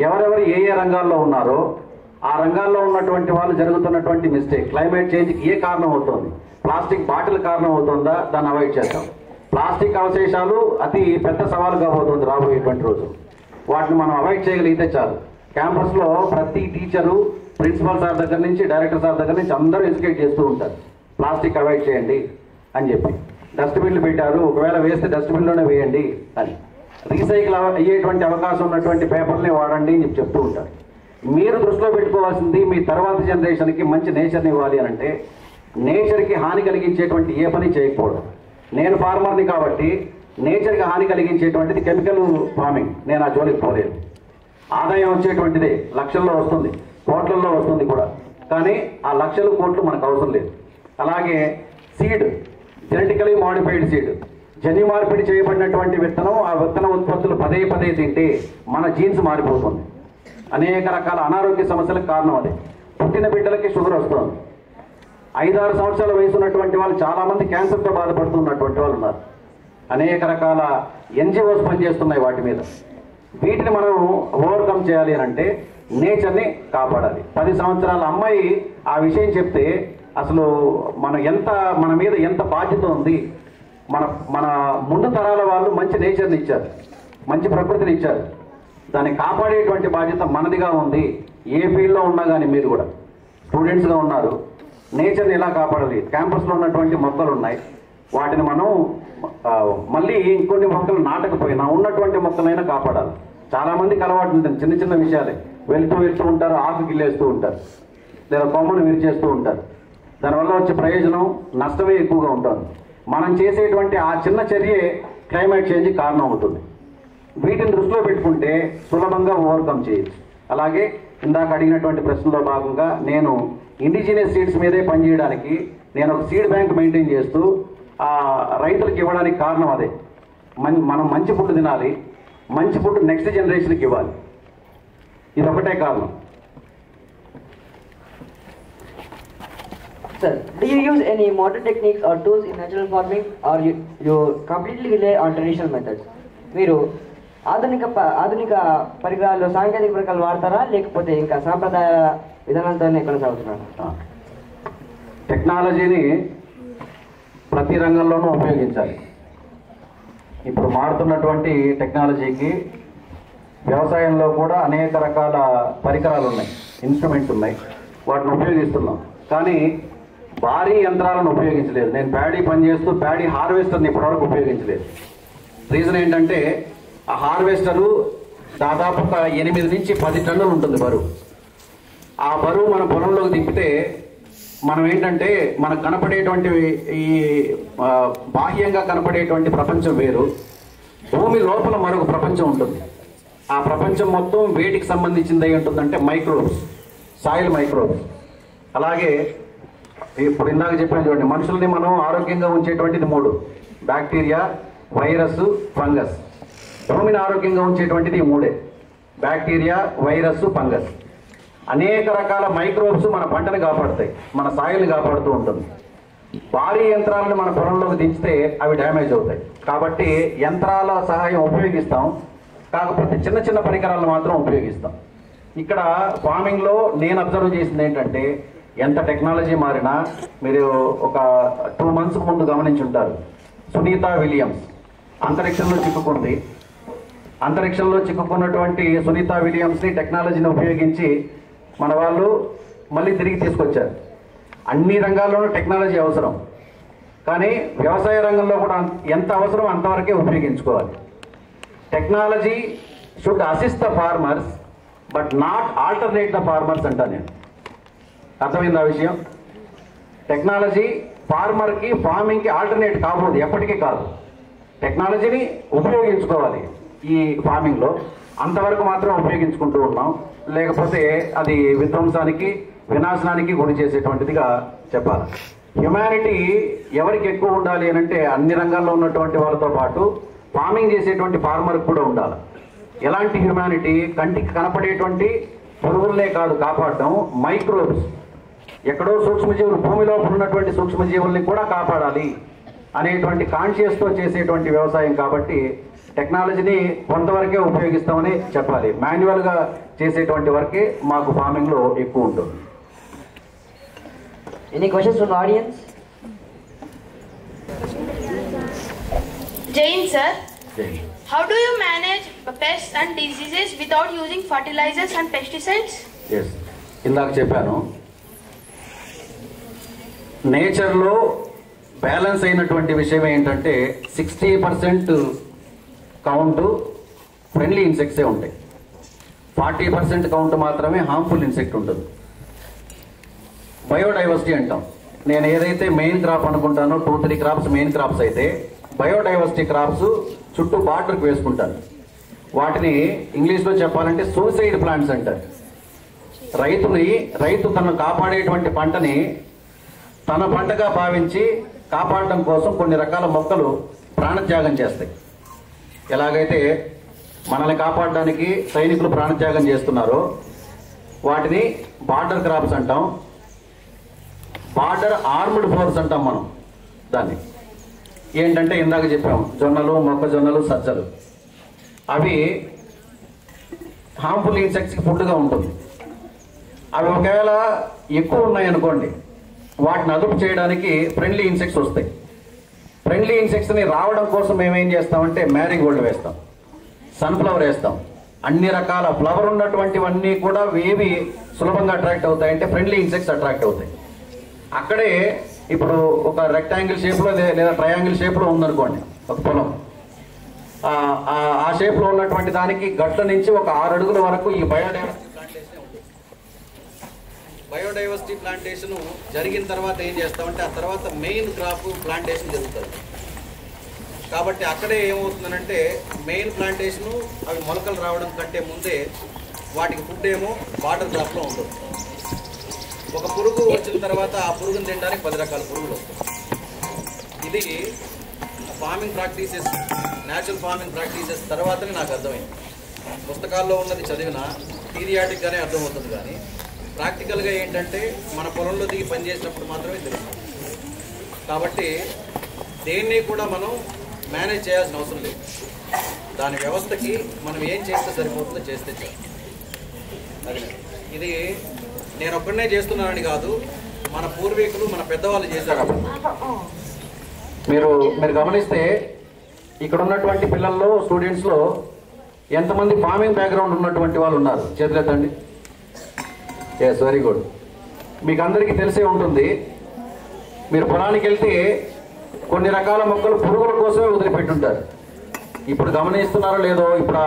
ఎవరెవరు ఏ రంగాల్లో ఉన్నారో ఆ రంగాల్లో ఉన్నటువంటి వాళ్ళు జరుగుతున్నటువంటి మిస్టేక్, క్లైమేట్ చేంజ్కి ఏ కారణం అవుతుంది, ప్లాస్టిక్ బాటిల్ కారణం అవుతుందా, దాన్ని అవాయిడ్ చేద్దాం. ప్లాస్టిక్ అవశేషాలు అతి పెద్ద సవాలు కాబోతుంది రాబోయేటువంటి రోజు. వాటిని మనం అవాయిడ్ చేయగలిగితే చాలు. క్యాంపస్లో ప్రతి టీచరు, ప్రిన్సిపల్ సార్ దగ్గర నుంచి, డైరెక్టర్ సార్ దగ్గర నుంచి అందరూ ఎడ్యుకేట్ చేస్తూ ఉంటారు, ప్లాస్టిక్ అవాయిడ్ చేయండి అని చెప్పి. డస్ట్బిన్లు పెట్టారు, ఒకవేళ వేస్తే డస్ట్బిన్లోనే వేయండి అని. రీసైకిల్ అయ్యేటువంటి అవకాశం ఉన్నటువంటి పేపర్లే వాడండి అని చెప్తూ ఉంటారు. మీరు దృష్టిలో పెట్టుకోవాల్సింది, మీ తర్వాత జనరేషన్కి మంచి నేచర్ని ఇవ్వాలి అని అంటే నేచర్కి హాని కలిగించేటువంటి ఏ పని చేయకపోవడం. నేను ఫార్మర్ని కాబట్టి నేచర్కి హాని కలిగించేటువంటిది కెమికల్ ఫార్మింగ్, నేను ఆ జోలికి పోలేదు. ఆదాయం వచ్చేటువంటిదే లక్షల్లో వస్తుంది, కోట్లలో వస్తుంది కూడా, కానీ ఆ లక్షలు కోట్లు మనకు అవసరం లేదు. అలాగే సీడ్, జెనెటికలీ మోడిఫైడ్ సీడ్, జన్యు మార్పిడి చేయబడినటువంటి విత్తనం, ఆ విత్తన ఉత్పత్తులు పదే పదే తింటే మన జీన్స్ మారిపోతుంది. అనేక రకాల అనారోగ్య సమస్యలకు కారణం అదే. పుట్టిన బిడ్డలకి షుగర్ వస్తుంది. 5-6 సంవత్సరాల వయసు ఉన్నటువంటి వాళ్ళు చాలామంది క్యాన్సర్తో బాధపడుతున్నటువంటి వాళ్ళు ఉన్నారు. అనేక రకాల ఎన్జిఓస్ పనిచేస్తున్నాయి వాటి మీద. వీటిని మనం ఓవర్కమ్ చేయాలి అని అంటే నేచర్ని కాపాడాలి. 10 సంవత్సరాల అమ్మాయి ఆ విషయం చెప్తే అసలు మన మీద ఎంత బాధ్యత ఉంది, మన మన ముందు తరాల వాళ్ళు మంచి నేచర్ని ఇచ్చారు, మంచి ప్రకృతిని ఇచ్చారు. దాన్ని కాపాడేటువంటి బాధ్యత మనదిగా ఉంది. ఏ ఫీల్డ్లో ఉన్నా కానీ మీరు కూడా స్టూడెంట్స్గా ఉన్నారు, నేచర్ని ఎలా కాపాడాలి? క్యాంపస్లో ఉన్నటువంటి మొక్కలు ఉన్నాయి, వాటిని మనం మళ్ళీ ఇంకొన్ని మొక్కలు నాటకపోయినా ఉన్నటువంటి మొక్కలైనా కాపాడాలి. చాలామందికి అలవాటు ఉంటుంది, చిన్న చిన్న విషయాలే వెళ్తూ ఉంటారు, ఆకు గిల్లేస్తూ ఉంటారు, లేదా కొమ్మను విరిచేస్తూ ఉంటారు. దానివల్ల వచ్చే ప్రయోజనం నష్టమే ఎక్కువగా ఉంటుంది. మనం చేసేటువంటి ఆ చిన్న చర్యే క్లైమేట్ చేంజ్కి కారణం అవుతుంది. వీటిని దృష్టిలో పెట్టుకుంటే సులభంగా ఓవర్కమ్ చేయొచ్చు. అలాగే ఇందాక అడిగినటువంటి ప్రశ్నలో భాగంగా నేను ఇండిజినియస్ సీడ్స్ మీదే పనిచేయడానికి నేను ఒక సీడ్ బ్యాంక్ మెయింటైన్ చేస్తూ రైతులకు ఇవ్వడానికి కారణం అదే. మనం మంచి ఫుడ్ తినాలి, మంచి ఫుడ్ నెక్స్ట్ జనరేషన్కి ఇవ్వాలి, ఇది ఒకటే కారణం. Sir, do you use any modern techniques or tools in natural farming, or you completely rely on traditional methods? మీరు ఆధునిక పరికరాలు, సాంకేతిక పరికరాలు వాడతారా, లేకపోతే ఇంకా సాంప్రదాయ విధానాలతోనే కొనసాగుతున్నారా? టెక్నాలజీని ప్రతి రంగంలోనూ ఉపయోగించాలి. ఇప్పుడు మారుతున్నటువంటి టెక్నాలజీకి వ్యవసాయంలో కూడా అనేక రకాల పరికరాలు ఉన్నాయి, ఇన్స్ట్రుమెంట్స్ ఉన్నాయి, వాటిని ఉపయోగిస్తున్నాం. కానీ భారీ యంత్రాలను ఉపయోగించలేదు. నేను ప్యాడీ పనిచేస్తూ ప్యాడీ హార్వెస్టర్ని ఇప్పటివరకు ఉపయోగించలేదు. రీజన్ ఏంటంటే ఆ హార్వెస్టరు దాదాపు ఒక 8 నుంచి 10 టన్నులు ఉంటుంది బరువు. ఆ బరువు మన పొలంలోకి దింపితే మనం ఏంటంటే మనకు కనపడేటువంటి ఈ బాహ్యంగా కనపడేటువంటి ప్రపంచం వేరు, భూమి లోపల మరొక ప్రపంచం ఉంటుంది. ఆ ప్రపంచం మొత్తం వేటికి సంబంధించింది అయి ఉంటుందంటే మైక్రోబ్స్, సాయిల్ మైక్రోబ్స్. అలాగే ఇప్పుడు ఇందాక చెప్పాను చూడండి, మనుషుల్ని మనం ఆరోగ్యంగా ఉంచేటువంటిది 3: బ్యాక్టీరియా, వైరస్, ఫంగస్. భూమిని ఆరోగ్యంగా ఉంచేటువంటిది 3: బ్యాక్టీరియా, వైరస్, ఫంగస్. అనేక రకాల మైక్రోబ్స్ మన పంటను కాపాడుతాయి, మన సాయిల్ని కాపాడుతూ ఉంటుంది. భారీ యంత్రాలను మన పొలంలోకి దించితే అవి డ్యామేజ్ అవుతాయి. కాబట్టి యంత్రాల సహాయం ఉపయోగిస్తాం, కాకపోతే చిన్న చిన్న పరికరాలను మాత్రం ఉపయోగిస్తాం. ఇక్కడ ఫార్మింగ్లో నేను అబ్జర్వ్ చేసింది ఏంటంటే, ఎంత టెక్నాలజీ మారినా, మీరు ఒక 2 months ముందు గమనించి ఉంటారు, సునీత విలియమ్స్ అంతరిక్షంలో చిక్కుకుంది. అంతరిక్షంలో చిక్కుకున్నటువంటి సునీత విలియమ్స్ని టెక్నాలజీని ఉపయోగించి మన వాళ్ళు మళ్ళీ తిరిగి తీసుకొచ్చారు. అన్ని రంగాల్లోనూ టెక్నాలజీ అవసరం, కానీ వ్యవసాయ రంగంలో కూడా ఎంత అవసరం అంతవరకే ఉపయోగించుకోవాలి. Technology should assist the farmers but not alternate the farmers అంటా నేను. అర్థమైంది ఆ విషయం? టెక్నాలజీ ఫార్మర్కి, ఫార్మింగ్కి ఆల్టర్నేట్ కాబోదు, ఎప్పటికీ కాదు. టెక్నాలజీని ఉపయోగించుకోవాలి ఈ ఫార్మింగ్లో, అంతవరకు మాత్రం ఉపయోగించుకుంటూ ఉన్నాం. లేకపోతే అది విధ్వంసానికి, వినాశనానికి గురి చేసేటువంటిదిగా చెప్పాలి. హ్యుమానిటీ ఎవరికి ఎక్కువ ఉండాలి అని అంటే, అన్ని రంగాల్లో ఉన్నటువంటి వాళ్ళతో పాటు ఫార్మింగ్ చేసేటువంటి ఫార్మర్కి కూడా ఉండాలి. ఎలాంటి హ్యుమానిటీ? కంటికి కనపడేటువంటి పురుగులనే కాదు కాపాడటం, మైక్రోబ్స్, ఎక్కడో సూక్ష్మజీవులు, భూమిలో ఉన్నటువంటి సూక్ష్మజీవుల్ని కూడా కాపాడాలి అనేటువంటి కాన్షియస్తో చేసేటువంటి వ్యవసాయం. కాబట్టి టెక్నాలజీని కొంతవరకే ఉపయోగిస్తామని చెప్పాలి. మాన్యువల్గా చేసేటువంటి వరకే మాకు ఫార్మింగ్లో ఎక్కువ ఉంటుంది. Any questions from audience? Jain sir, how do you manage pests and diseases without using fertilizers and pesticides? Yes, ఇందాక చెప్పాను, నేచర్లో బ్యాలెన్స్ అయినటువంటి విషయం ఏంటంటే 60% కౌంట్ ఫ్రెండ్లీ ఇన్సెక్ట్సే ఉంటాయి, 40% కౌంట్ మాత్రమే హార్మ్ఫుల్ ఇన్సెక్ట్ ఉంటుంది. బయోడైవర్సిటీ అంటాం. నేను ఏదైతే మెయిన్ క్రాప్ అనుకుంటానో 2-3 క్రాప్స్ మెయిన్ క్రాప్స్ అయితే, బయోడైవర్సిటీ క్రాప్స్ చుట్టూ బార్డర్కి వేసుకుంటారు. వాటిని ఇంగ్లీష్లో చెప్పాలంటే సూసైడ్ ప్లాంట్స్ అంటారు. రైతు తను కాపాడేటువంటి పంటని తన పంటగా భావించి కాపాడడం కోసం కొన్ని రకాల మొక్కలు ప్రాణత్యాగం చేస్తాయి. ఎలాగైతే మనల్ని కాపాడడానికి సైనికులు ప్రాణత్యాగం చేస్తున్నారో వాటిని బార్డర్ క్రాప్స్ అంటాం. బార్డర్ ఆర్మ్డ్ ఫోర్స్ అంటాం మనం దాన్ని. ఏంటంటే ఇందాక చెప్పాం, జొన్నలు, మొక్కజొన్నలు, సజ్జలు, అవి హార్మ్ఫుల్ ఇన్సెక్ట్స్కి ఫుడ్గా ఉంటుంది. అవి ఒకవేళ ఎక్కువ ఉన్నాయనుకోండి, వాటిని అదుపు చేయడానికి ఫ్రెండ్లీ ఇన్సెక్ట్స్ వస్తాయి. ఫ్రెండ్లీ ఇన్సెక్ట్స్ని రావడం కోసం మేము ఏం చేస్తామంటే మ్యారీగోల్డ్ వేస్తాం, సన్ఫ్లవర్ వేస్తాం. అన్ని రకాల ఫ్లవర్ ఉన్నటువంటివన్నీ కూడా ఏవి సులభంగా అట్రాక్ట్ అవుతాయి అంటే ఫ్రెండ్లీ ఇన్సెక్ట్స్ అట్రాక్ట్ అవుతాయి. అక్కడే ఇప్పుడు ఒక రెక్టాంగిల్ షేప్లో లేదా ట్రయాంగిల్ షేప్లో ఉందనుకోండి ఒక పొలం, ఆ షేప్లో ఉన్నటువంటి దానికి గట్ల నుంచి ఒక 6 అడుగుల వరకు ఈ బయోడైవర్సిటీ ప్లాంటేషన్ జరిగిన తర్వాత ఏం చేస్తామంటే ఆ తర్వాత మెయిన్ క్రాప్ ప్లాంటేషన్ జరుగుతుంది. కాబట్టి అక్కడే ఏమవుతుందంటే మెయిన్ ప్లాంటేషను అవి మొలకలు రావడం కంటే ముందే వాటికి ఫుడ్ ఏమో వాటర్ క్రాప్లో ఉంటుంది. ఒక పురుగు వచ్చిన తర్వాత ఆ పురుగును తినడానికి 10 రకాల పురుగులు వస్తాయి. ఇది farming practices, natural farming practices తర్వాతనే నాకు అర్థమైంది. పుస్తకాల్లో ఉన్నది చదివినా థియరిటిక్గానే అర్థమవుతుంది, కానీ ప్రాక్టికల్గా ఏంటంటే మన పొలంలో దిగి పనిచేసినప్పుడు మాత్రమే తెలుస్తుంది. కాబట్టి దేన్ని కూడా మనం మేనేజ్ చేయాల్సిన అవసరం లేదు. దాని వ్యవస్థకి మనం ఏం చేస్తే సరిపోతుందో చేస్తే చాలు. అది ఇది నేను ఒక్కడనే చేస్తున్నానని కాదు, మన పూర్వీకులు మన పెద్దవాళ్ళు చేశారు. మీరు గమనిస్తే ఇక్కడ ఉన్నటువంటి పిల్లల్లో స్టూడెంట్స్లో ఎంతమంది ఫార్మింగ్ బ్యాక్గ్రౌండ్ ఉన్నటువంటి వాళ్ళు ఉన్నారు? చేతులెత్తండి. Yes, very good. మీకు అందరికీ తెలిసే ఉంటుంది, మీరు పొలానికి వెళ్తే కొన్ని రకాల మొక్కలు పురుగుల కోసమే వదిలిపెట్టుంటారు. ఇప్పుడు గమనిస్తున్నారో లేదో, ఇప్పుడు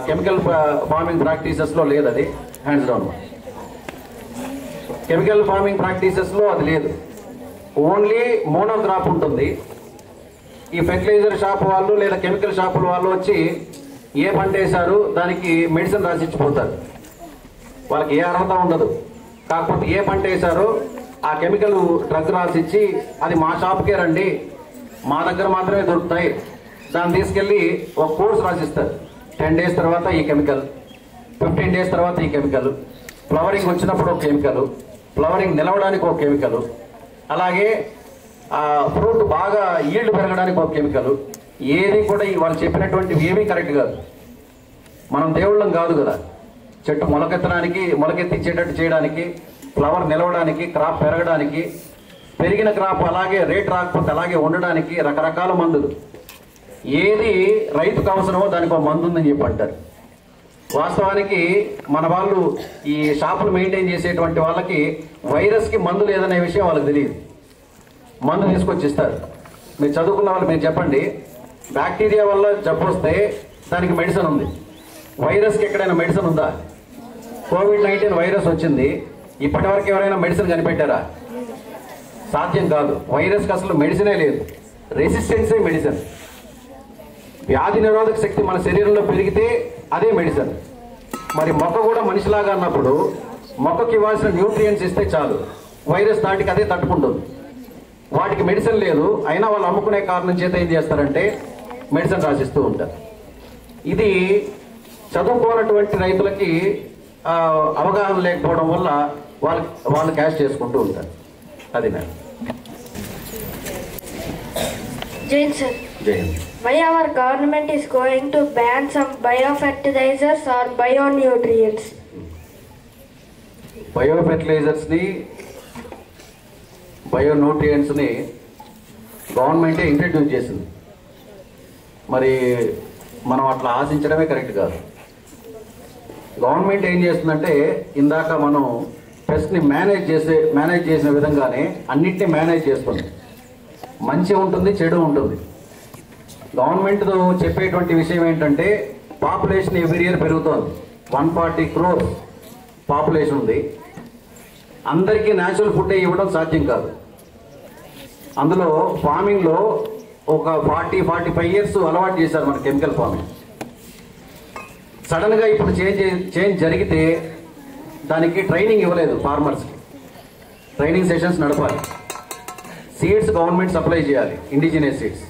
కెమికల్ ఫార్మింగ్ ప్రాక్టీసెస్లో లేదు అది. Hands down. కెమికల్ ఫార్మింగ్ ప్రాక్టీసెస్లో అది లేదు, ఓన్లీ మోనోక్రాప్ ఉంటుంది. ఈ ఫెర్టిలైజర్ షాప్ వాళ్ళు లేదా కెమికల్ షాపుల వాళ్ళు వచ్చి ఏ పంట వేశారు దానికి మెడిసిన్ రాసిచ్చిపోతారు. వాళ్ళకి ఏ అర్హత ఉండదు, కాకపోతే ఏ పంట వేశారో ఆ కెమికల్ డ్రగ్ రాసిచ్చి అది మా షాప్కే రండి, మా దగ్గర మాత్రమే దొరుకుతాయి, దాన్ని తీసుకెళ్ళి ఒక కోర్స్ రాసిస్తారు. 10 డేస్ తర్వాత ఈ కెమికల్, 15 డేస్ తర్వాత ఈ కెమికల్, ఫ్లవరింగ్ వచ్చినప్పుడు ఒక కెమికల్, ఫ్లవరింగ్ నిలవడానికి ఒక కెమికల్, అలాగే ఫ్రూట్ బాగా ఈల్డ్ పెరగడానికి ఒక కెమికల్. ఏది కూడా వాళ్ళు చెప్పినటువంటి ఏమీ కరెక్ట్ కాదు. మనం దేవుళ్ళం కాదు కదా. చెట్టు మొలకెత్తిచ్చేటట్టు చేయడానికి, ఫ్లవర్ నిలవడానికి, క్రాప్ పెరగడానికి, పెరిగిన క్రాప్ అలాగే రేట్ రాకపోతే అలాగే ఉండడానికి రకరకాల మందులు. ఏది రైతుకు అవసరమో దానికి ఒక మందు ఉందని చెప్పి అంటారు. వాస్తవానికి మన వాళ్ళు ఈ షాపులు మెయింటైన్ చేసేటువంటి వాళ్ళకి వైరస్కి మందు లేదనే విషయం వాళ్ళకి తెలియదు. మందు తీసుకొచ్చి ఇస్తారు. మీరు చదువుకున్న వాళ్ళు మీరు చెప్పండి, బ్యాక్టీరియా వల్ల జబ్బు వస్తే దానికి మెడిసిన్ ఉంది, వైరస్కి ఎక్కడైనా మెడిసిన్ ఉందా? కోవిడ్-19 వైరస్ వచ్చింది, ఇప్పటి వరకు ఎవరైనా మెడిసిన్ కనిపెట్టారా? సాధ్యం కాదు. వైరస్కి అసలు మెడిసినే లేదు, రెసిస్టెన్సే మెడిసిన్. వ్యాధి నిరోధక శక్తి మన శరీరంలో పెరిగితే అదే మెడిసిన్. మరి మొక్క కూడా మనిషిలాగా అన్నప్పుడు మొక్కకి ఇవ్వాల్సిన న్యూట్రియంట్స్ ఇస్తే చాలు, వైరస్ దాటికి అదే తట్టుకుంటుంది. వాటికి మెడిసిన్ లేదు, అయినా వాళ్ళు అమ్ముకునే కారణం చేత ఏం చేస్తారంటే మెడిసిన్ రాసిస్తూ ఉంటారు. ఇది చదువుకోనటువంటి రైతులకి అవగాహన లేకపోవడం వల్ల వాళ్ళు క్యాష్ చేసుకుంటూ ఉంటారు. అది నేను Jain sir. Why our government is going to ban some biofertilizers or bionutrients? బయోఫెర్టిలైజర్స్ని, బయోన్యూట్రియంట్స్ని గవర్నమెంటే ఇంట్రడ్యూస్ చేసింది. మరి మనం అట్లా ఆశించడమే కరెక్ట్ కాదు. గవర్నమెంట్ ఏం చేస్తుందంటే ఇందాక మనం పెస్ట్ని మేనేజ్ చేసిన విధంగానే అన్నింటినీ మేనేజ్ చేస్తుంది. మంచి ఉంటుంది, చెడు ఉంటుంది. గవర్నమెంట్ చెప్పేటువంటి విషయం ఏంటంటే పాపులేషన్ ఎవ్రీ ఇయర్ పెరుగుతోంది. 140 crores పాపులేషన్ ఉంది. అందరికీ న్యాచురల్ ఫుడ్ ఇవ్వడం సాధ్యం కాదు. అందులో ఫార్మింగ్లో ఒక 40-45 years అలవాటు చేశారు మన కెమికల్ ఫార్మింగ్. సడన్గా ఇప్పుడు చేంజ్ జరిగితే దానికి ట్రైనింగ్ ఇవ్వలేదు ఫార్మర్స్కి. ట్రైనింగ్ సెషన్స్ నడపాలి. సీడ్స్ గవర్నమెంట్ సప్లై చేయాలి, ఇండిజినియస్ సీడ్స్.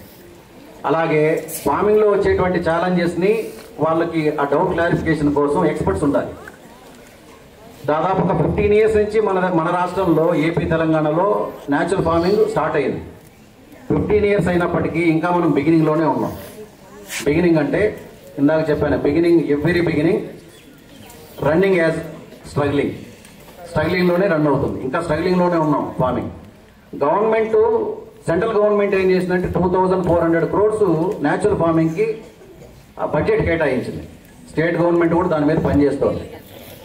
అలాగే ఫార్మింగ్లో వచ్చేటువంటి ఛాలెంజెస్ని వాళ్ళకి ఆ డౌట్ క్లారిఫికేషన్ కోసం ఎక్స్పర్ట్స్ ఉండాలి. దాదాపు ఒక 15 years నుంచి మన రాష్ట్రంలో ఏపీ, తెలంగాణలో న్యాచురల్ ఫార్మింగ్ స్టార్ట్ అయింది. 15 years అయినప్పటికీ ఇంకా మనం బిగినింగ్లోనే ఉన్నాం. బిగినింగ్ అంటే ఇందాక చెప్పాను, ఎవ్రీ బిగినింగ్ రన్నింగ్ యాజ్ స్ట్రగ్లింగ్లోనే రన్ అవుతుంది. ఇంకా స్ట్రగ్లింగ్లోనే ఉన్నాం ఫార్మింగ్. గవర్నమెంట్ సెంట్రల్ గవర్నమెంట్ ఏం చేసిందంటే 2400 crores న్యాచురల్ ఫార్మింగ్కి బడ్జెట్ కేటాయించింది. స్టేట్ గవర్నమెంట్ కూడా దాని మీద పనిచేస్తోంది.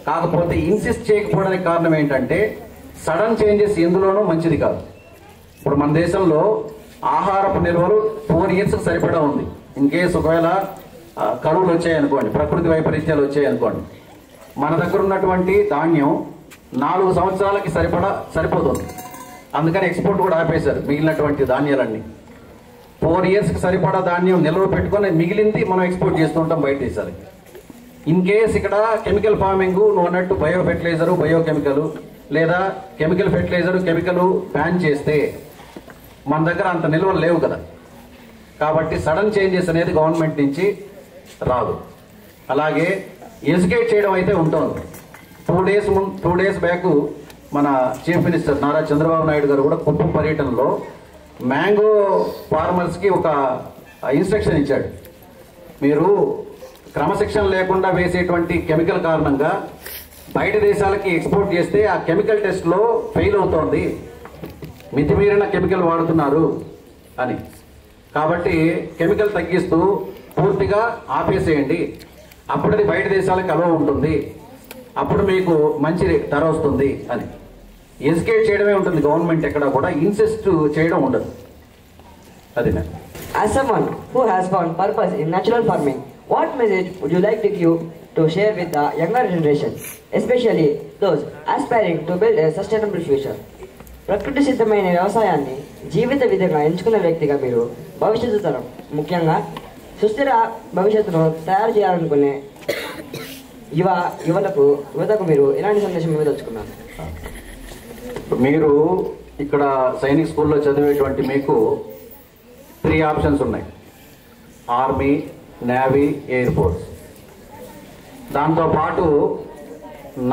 కాకపోతే ఇన్సిస్ట్ చేయకపోవడానికి కారణం ఏంటంటే సడన్ చేంజెస్ ఎందులోనూ మంచిది కాదు. ఇప్పుడు మన దేశంలో ఆహారపు నిల్వలు 4 years సరిపడా ఉంది. ఇన్ కేసు ఒకవేళ కరువులు వచ్చాయనుకోండి, ప్రకృతి వైపరీత్యాలు వచ్చాయనుకోండి, మన దగ్గర ఉన్నటువంటి ధాన్యం 4 సంవత్సరాలకి సరిపోతుంది. అందుకని ఎక్స్పోర్ట్ కూడా ఆపేశారు మిగిలినటువంటి ధాన్యాలన్నీ. 4 years సరిపడా ధాన్యం నిల్వ పెట్టుకొని మిగిలింది మనం ఎక్స్పోర్ట్ చేస్తుంటాం బయట దేశాలకి. ఇన్ కేస్ ఇక్కడ కెమికల్ ఫార్మింగ్ నువ్వు అన్నట్టు బయో ఫెర్టిలైజరు, బయోకెమికల్ లేదా కెమికల్ ఫెర్టిలైజరు, కెమికల్ బ్యాన్ చేస్తే మన దగ్గర అంత నిల్వలు లేవు కదా. కాబట్టి సడన్ చేంజెస్ అనేది గవర్నమెంట్ నుంచి రాదు. అలాగే ఎడ్యుకేట్ చేయడం అయితే ఉంటుంది. 2 days బ్యాక్ మన చీఫ్ మినిస్టర్ నారా చంద్రబాబు నాయుడు గారు కూడా కుప్పం పర్యటనలో మ్యాంగో ఫార్మర్స్కి ఒక ఇన్స్ట్రక్షన్ ఇచ్చాడు. మీరు క్రమశిక్షణ లేకుండా వేసేటువంటి కెమికల్ కారణంగా బయట దేశాలకి ఎక్స్పోర్ట్ చేస్తే ఆ కెమికల్ టెస్ట్లో ఫెయిల్ అవుతోంది, మితిమీరిన కెమికల్ వాడుతున్నారు అని. కాబట్టి కెమికల్ తగ్గిస్తూ పూర్తిగా ఆపేసేయండి, అప్పుడు అది బయట దేశాలకు అలవ ఉంటుంది, అప్పుడు మీకు మంచి ధర వస్తుంది అని ఎడ్యుకేట్ చేయడమే ఉంటుంది. గవర్నమెంట్ ఎక్కడ కూడా ఇన్సిస్ట్ చేయడం ఉండదు. అది నేను. As someone who has found purpose in natural farming, what message would you like to give to share with the younger generation, especially those aspiring to build a sustainable future? ప్రకృతి సిద్ధమైన వ్యవసాయాన్ని జీవిత విధిగా ఎంచుకున్న వ్యక్తిగా మీరు భవిష్యత్తు తరం, ముఖ్యంగా సుస్థిర భవిష్యత్తును తయారు చేయాలనుకునే యువతకు మీరు ఎలాంటి సందేశం ఇవ్వదలుచుకున్నారు? మీరు ఇక్కడ సైనిక్ స్కూల్లో చదివేటువంటి మీకు 3 ఆప్షన్స్ ఉన్నాయి: ఆర్మీ, నేవీ, ఎయిర్ ఫోర్స్. దాంతోపాటు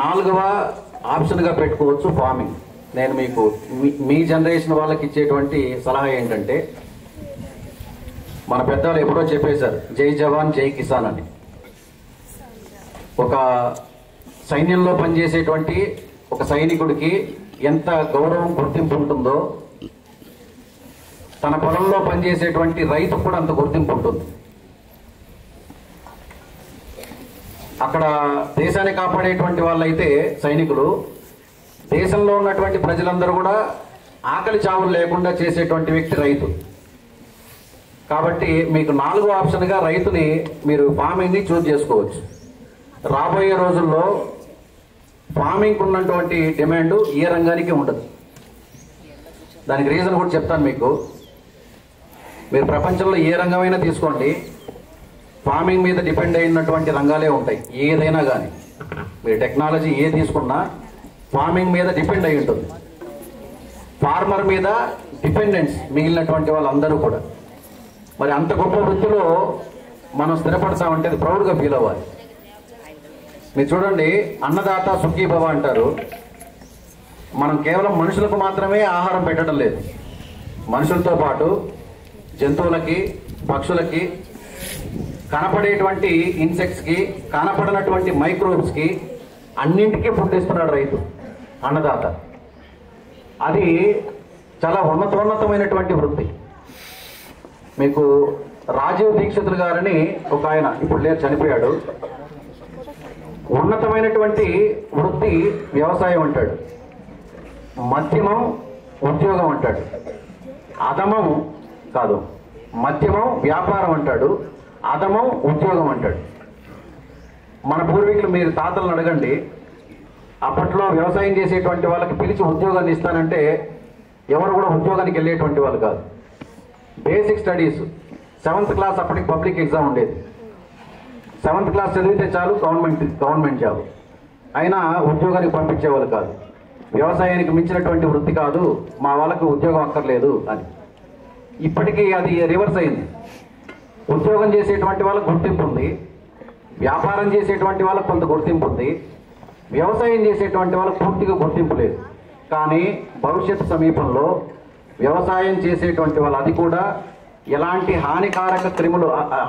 4వ ఆప్షన్గా పెట్టుకోవచ్చు ఫార్మింగ్. నేను మీకు మీ జనరేషన్ వాళ్ళకి ఇచ్చేటువంటి సలహా ఏంటంటే, మన పెద్దవాళ్ళు ఎప్పుడో చెప్పేశారు, జై జవాన్ జై కిసాన్ అని. ఒక సైన్యంలో పనిచేసేటువంటి ఒక సైనికుడికి ఎంత గౌరవం, గుర్తింపు ఉంటుందో తన పొలంలో పనిచేసేటువంటి రైతుకు కూడా అంత గుర్తింపు ఉంటుంది. అక్కడ దేశాన్ని కాపాడేటువంటి వాళ్ళైతే సైనికులు, దేశంలో ఉన్నటువంటి ప్రజలందరూ కూడా ఆకలి చావులు లేకుండా చేసేటువంటి వ్యక్తి రైతు. కాబట్టి మీకు 4వ ఆప్షన్గా రైతుని మీరు ఫార్మింగ్ని చూజ్ చేసుకోవచ్చు. రాబోయే రోజుల్లో ఫార్మింగ్కి ఉన్నటువంటి డిమాండ్ ఏ రంగానికి ఉండదు. దానికి రీజన్ కూడా చెప్తాను మీకు. మీరు ప్రపంచంలో ఏ రంగమైనా తీసుకోండి, ఫార్మింగ్ మీద డిపెండ్ అయినటువంటి రంగాలే ఉంటాయి. ఏదైనా కానీ మీరు టెక్నాలజీ ఏ తీసుకున్నా ఫార్మింగ్ మీద డిపెండ్ అయి ఉంటుంది. ఫార్మర్ మీద డిపెండెన్స్ మిగిలినటువంటి వాళ్ళందరూ కూడా. మరి అంత గొప్ప వృత్తిలో మనం స్థిరపడతామంటే అది ప్రౌడ్గా ఫీల్ అవ్వాలి. మీరు చూడండి, అన్నదాత సుఖీభవ అంటారు. మనం కేవలం మనుషులకు మాత్రమే ఆహారం పెట్టడం లేదు, మనుషులతో పాటు జంతువులకి, పక్షులకి, కనపడేటువంటి ఇన్సెక్ట్స్కి, కనపడనటువంటి మైక్రోబ్స్కి అన్నింటికీ ఫుడ్ ఇస్తున్నాడు రైతు, అన్నదాత. అది చాలా ఉన్నతమైనటువంటి వృత్తి. మీకు రాజీవ్ దీక్షితులు గారని ఒక ఆయన, ఇప్పుడు లేరు, చనిపోయాడు. ఉన్నతమైనటువంటి వృత్తి వ్యవసాయం అంటాడు, మధ్యమం ఉద్యోగం అంటాడు, అధమం కాదు, మధ్యమం వ్యాపారం అంటాడు, అధమం ఉద్యోగం అంటాడు. మన పూర్వీకులు, మీరు తాతలను అడగండి, అప్పట్లో వ్యవసాయం చేసేటువంటి వాళ్ళకి పిలిచి ఉద్యోగాన్ని ఇస్తానంటే ఎవరు కూడా ఉద్యోగానికి వెళ్ళేటువంటి వాళ్ళు కాదు. బేసిక్ స్టడీస్, 7th క్లాస్ అప్పటికి పబ్లిక్ ఎగ్జామ్ ఉండేది. 7th క్లాస్ చదివితే చాలు గవర్నమెంట్ జాబ్. అయినా ఉద్యోగానికి పంపించేవాళ్ళు కాదు. వ్యవసాయానికి మించినటువంటి వృత్తి కాదు, మా వాళ్ళకు ఉద్యోగం అక్కర్లేదు అని. ఇప్పటికీ అది రివర్స్ అయింది. ఉద్యోగం చేసేటువంటి వాళ్ళకు గుర్తింపు ఉంది, వ్యాపారం చేసేటువంటి వాళ్ళకు కొంత గుర్తింపు ఉంది, వ్యవసాయం చేసేటువంటి వాళ్ళకు పూర్తిగా గుర్తింపు లేదు. కానీ భవిష్యత్తు సమీపంలో వ్యవసాయం చేసేటువంటి వాళ్ళు, అది కూడా ఎలాంటి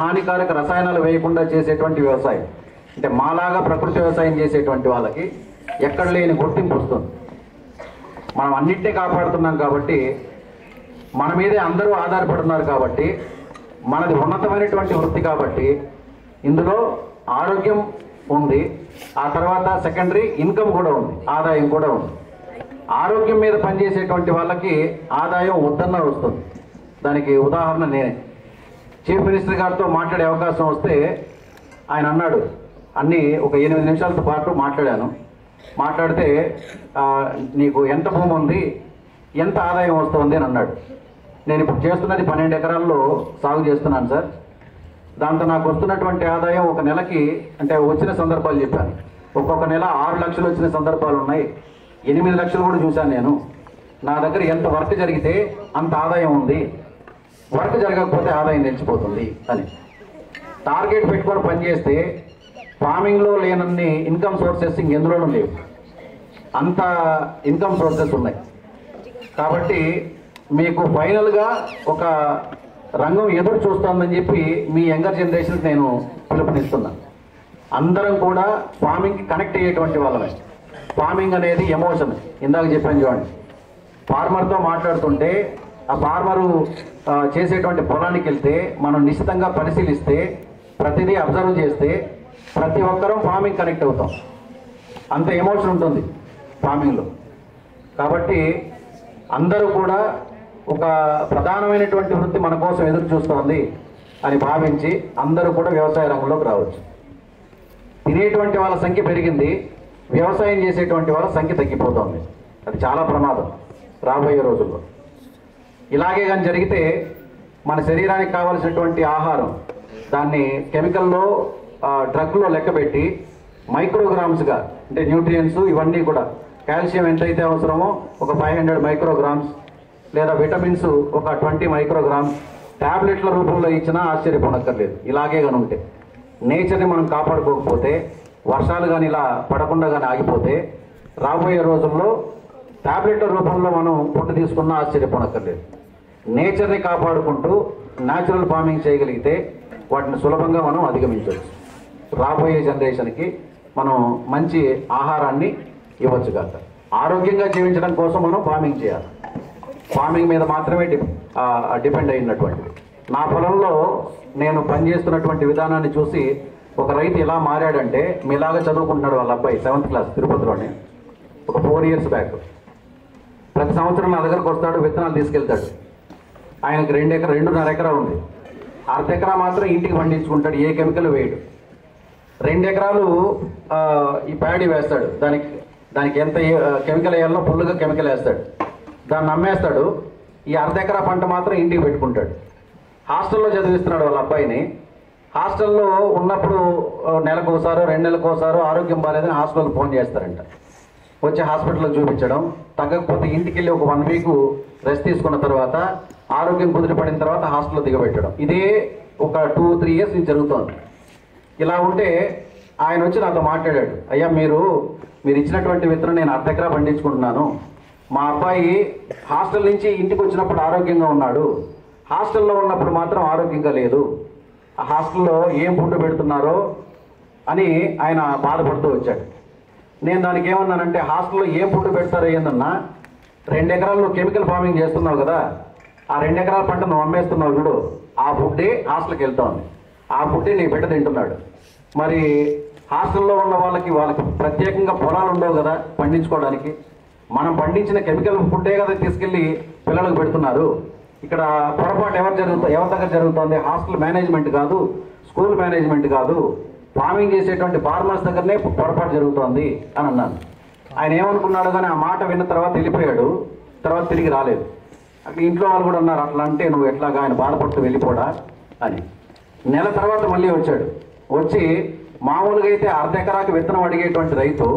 హానికారక రసాయనాలు వేయకుండా చేసేటువంటి వ్యవసాయం, అంటే మాలాగా ప్రకృతి వ్యవసాయం చేసేటువంటి వాళ్ళకి ఎక్కడ లేని గుర్తింపు వస్తుంది. మనం అన్నింటినీ కాపాడుతున్నాం కాబట్టి మన మీదే అందరూ ఆధారపడుతున్నారు కాబట్టి, మనది ఉన్నతమైనటువంటి వృత్తి కాబట్టి ఇందులో ఆరోగ్యం ఉంది, ఆ తర్వాత సెకండరీ ఇన్కమ్ కూడా ఉంది, ఆదాయం కూడా ఉంది. ఆరోగ్యం మీద పనిచేసేటువంటి వాళ్ళకి ఆదాయం వద్దన్న వస్తుంది. దానికి ఉదాహరణ నేనే. చీఫ్ మినిస్టర్ గారితో మాట్లాడే అవకాశం వస్తే ఆయన అన్నాడు, అన్నీ ఒక 8 నిమిషాలతో పాటు మాట్లాడాను. మాట్లాడితే నీకు ఎంత భూమి ఉంది, ఎంత ఆదాయం వస్తుంది అని అన్నాడు. నేను ఇప్పుడు చేస్తున్నది 12 ఎకరాల్లో సాగు చేస్తున్నాను సార్. దాంతో నాకు వస్తున్నటువంటి ఆదాయం ఒక నెలకి, అంటే వచ్చిన సందర్భాలు చెప్పాను, ఒక్కొక్క నెల 6 లక్షలు వచ్చిన సందర్భాలు ఉన్నాయి, 8 లక్షలు కూడా చూశాను నేను. నా దగ్గర ఎంత వర్క్ జరిగితే అంత ఆదాయం ఉంది, వర్క్ జరగకపోతే ఆదాయం నిలిచిపోతుంది అని టార్గెట్ పెట్టుకొని పనిచేస్తే ఫార్మింగ్లో లేనన్ని ఇన్కమ్ సోర్సెస్ ఇంకెందులోనూ లేవు, అంత ఇన్కమ్ సోర్సెస్ ఉన్నాయి. కాబట్టి మీకు ఫైనల్గా ఒక రంగం ఎదురు చూస్తుందని చెప్పి మీ యంగర్ జనరేషన్కి నేను పిలుపునిస్తున్నాను. అందరం కూడా ఫార్మింగ్కి కనెక్ట్ అయ్యేటువంటి వాళ్ళమే. ఫార్మింగ్ అనేది ఎమోషన్. ఇందాక చెప్పాను చూడండి, ఫార్మర్తో మాట్లాడుతుంటే ఆ ఫార్మరు చేసేటువంటి పొలానికి వెళ్తే మనం నిశ్చితంగా పరిశీలిస్తే, ప్రతిదీ అబ్జర్వ్ చేస్తే ప్రతి ఒక్కరూ ఫార్మింగ్ కనెక్ట్ అవుతాం. అంత ఎమోషన్ ఉంటుంది ఫార్మింగ్లో. కాబట్టి అందరూ కూడా ఒక ప్రధానమైనటువంటి వృత్తి మన కోసం ఎదురు చూస్తోంది అని భావించి అందరూ కూడా వ్యవసాయ రంగంలోకి రావచ్చు. తినేటువంటి వాళ్ళ సంఖ్య పెరిగింది, వ్యవసాయం చేసేటువంటి వాళ్ళ సంఖ్య తగ్గిపోతుంది. అది చాలా ప్రమాదం రాబోయే రోజుల్లో. ఇలాగే కానీ జరిగితే మన శరీరానికి కావాల్సినటువంటి ఆహారం దాన్ని కెమికల్లో డ్రగ్లో లెక్కబెట్టి మైక్రోగ్రామ్స్గా, అంటే న్యూట్రియంట్స్ ఇవన్నీ కూడా, కాల్షియం ఎంతైతే అవసరమో ఒక 500 మైక్రోగ్రామ్స్, లేదా విటమిన్స్ ఒక 20 మైక్రోగ్రామ్స్ ట్యాబ్లెట్ల రూపంలో ఇచ్చినా ఆశ్చర్యపోనక్కర్లేదు. ఇలాగే కానీ ఉంటే, నేచర్ని మనం కాపాడుకోకపోతే, వర్షాలు కానీ ఇలా పడకుండా కానీ ఆగిపోతే రాబోయే రోజుల్లో ట్యాబ్లెట్ల రూపంలో మనం ఫుడ్ తీసుకున్నా ఆశ్చర్యపోనక్కర్లేదు. నేచర్ని కాపాడుకుంటూ న్యాచురల్ ఫార్మింగ్ చేయగలిగితే వాటిని సులభంగా మనం అధిగమించవచ్చు. రాబోయే జనరేషన్కి మనం మంచి ఆహారాన్ని ఇవ్వచ్చు కదా. ఆరోగ్యంగా జీవించడం కోసం మనం ఫార్మింగ్ చేయాలి. ఫార్మింగ్ మీద మాత్రమే డిపెండ్ అయినటువంటిది. నా పొలంలో నేను పనిచేస్తున్నటువంటి విధానాన్ని చూసి ఒక రైతు ఎలా మారాడంటే, మీలాగా చదువుకుంటున్నాడు వాళ్ళ అబ్బాయి 7th క్లాస్ తిరుపతిలోనే, ఒక 4 years బ్యాక్. ప్రతి సంవత్సరం నా దగ్గరకు వస్తాడు, విత్తనాలు తీసుకెళ్తాడు. ఆయనకు 2.5 ఎకరా ఉంది. 1/2 ఎకరా మాత్రం ఇంటికి పండించుకుంటాడు, ఏ కెమికల్ వేయడు. 2 ఎకరాలు ఈ ప్యాడీ వేస్తాడు. దానికి ఎంత కెమికల్ వేయాలో ఫుల్గా కెమికల్ వేస్తాడు, దాన్ని అమ్మేస్తాడు. ఈ 1/2 ఎకరా పంట మాత్రం ఇంటికి పెట్టుకుంటాడు. హాస్టల్లో చదివిస్తున్నాడు వాళ్ళ అబ్బాయిని. హాస్టల్లో ఉన్నప్పుడు నెలకు ఒకసారో 2 నెలలకు ఒకసారో ఆరోగ్యం బాగాలేదని హాస్పిటల్కి ఫోన్ చేస్తారంట. వచ్చి హాస్పిటల్లో చూపించడం, తగ్గకపోతే ఇంటికి వెళ్ళి ఒక 1 week రెస్ట్ తీసుకున్న తర్వాత ఆరోగ్యం కుదిరిపడిన తర్వాత హాస్టల్లో దిగబెట్టడం. ఇదే ఒక 2-3 years నుంచి జరుగుతోంది. ఇలా ఉంటే ఆయన వచ్చి నాతో మాట్లాడాడు, అయ్యా మీరు ఇచ్చినటువంటి విత్తనం నేను 1/2 ఎకరా పండించుకుంటున్నాను. మా అబ్బాయి హాస్టల్ నుంచి ఇంటికి వచ్చినప్పుడు ఆరోగ్యంగా ఉన్నాడు, హాస్టల్లో ఉన్నప్పుడు మాత్రం ఆరోగ్యంగా లేదు. ఆ హాస్టల్లో ఏం ఫుడ్ పెడుతున్నారో అని ఆయన బాధపడుతూ వచ్చాడు. నేను దానికి ఏమన్నానంటే, హాస్టల్లో ఏం ఫుడ్ పెడతారో ఏందన్నా, 2 ఎకరాల్లో కెమికల్ ఫార్మింగ్ చేస్తున్నావు కదా, ఆ 2 ఎకరాల పంట నువ్వు అమ్మేస్తున్నావు చూడు, ఆ ఫుడ్డే హాస్టల్కి వెళ్తాఉంది, ఆ ఫుడ్డే నీ బిడ్డ తింటున్నాడు. మరి హాస్టల్లో ఉన్న వాళ్ళకి ప్రత్యేకంగా పొలాలు ఉండవు కదా పండించుకోవడానికి, మనం పండించిన కెమికల్ ఫుడ్డే కదా తీసుకెళ్ళి పిల్లలకు పెడుతున్నారు. ఇక్కడ పొరపాటు ఎవరి దగ్గర జరుగుతుంది? హాస్టల్ మేనేజ్మెంట్ కాదు, స్కూల్ మేనేజ్మెంట్ కాదు, ఫార్మింగ్ చేసేటువంటి ఫార్మర్స్ దగ్గరనే పొరపాటు జరుగుతోంది అని అన్నాను. ఆయన ఏమనుకున్నాడు కానీ ఆ మాట విన్న తర్వాత వెళ్ళిపోయాడు. తర్వాత తిరిగి రాలేదు. అక్కడ ఇంట్లో వాళ్ళు కూడా అన్నారు, అట్లా అంటే నువ్వు ఎట్లాగా ఆయన బాధపడుతూ వెళ్ళిపోడా అని. నెల తర్వాత మళ్ళీ వచ్చాడు. వచ్చి మామూలుగా అయితే 1/2 ఎకరాకి విత్తనం అడిగేటువంటి రైతు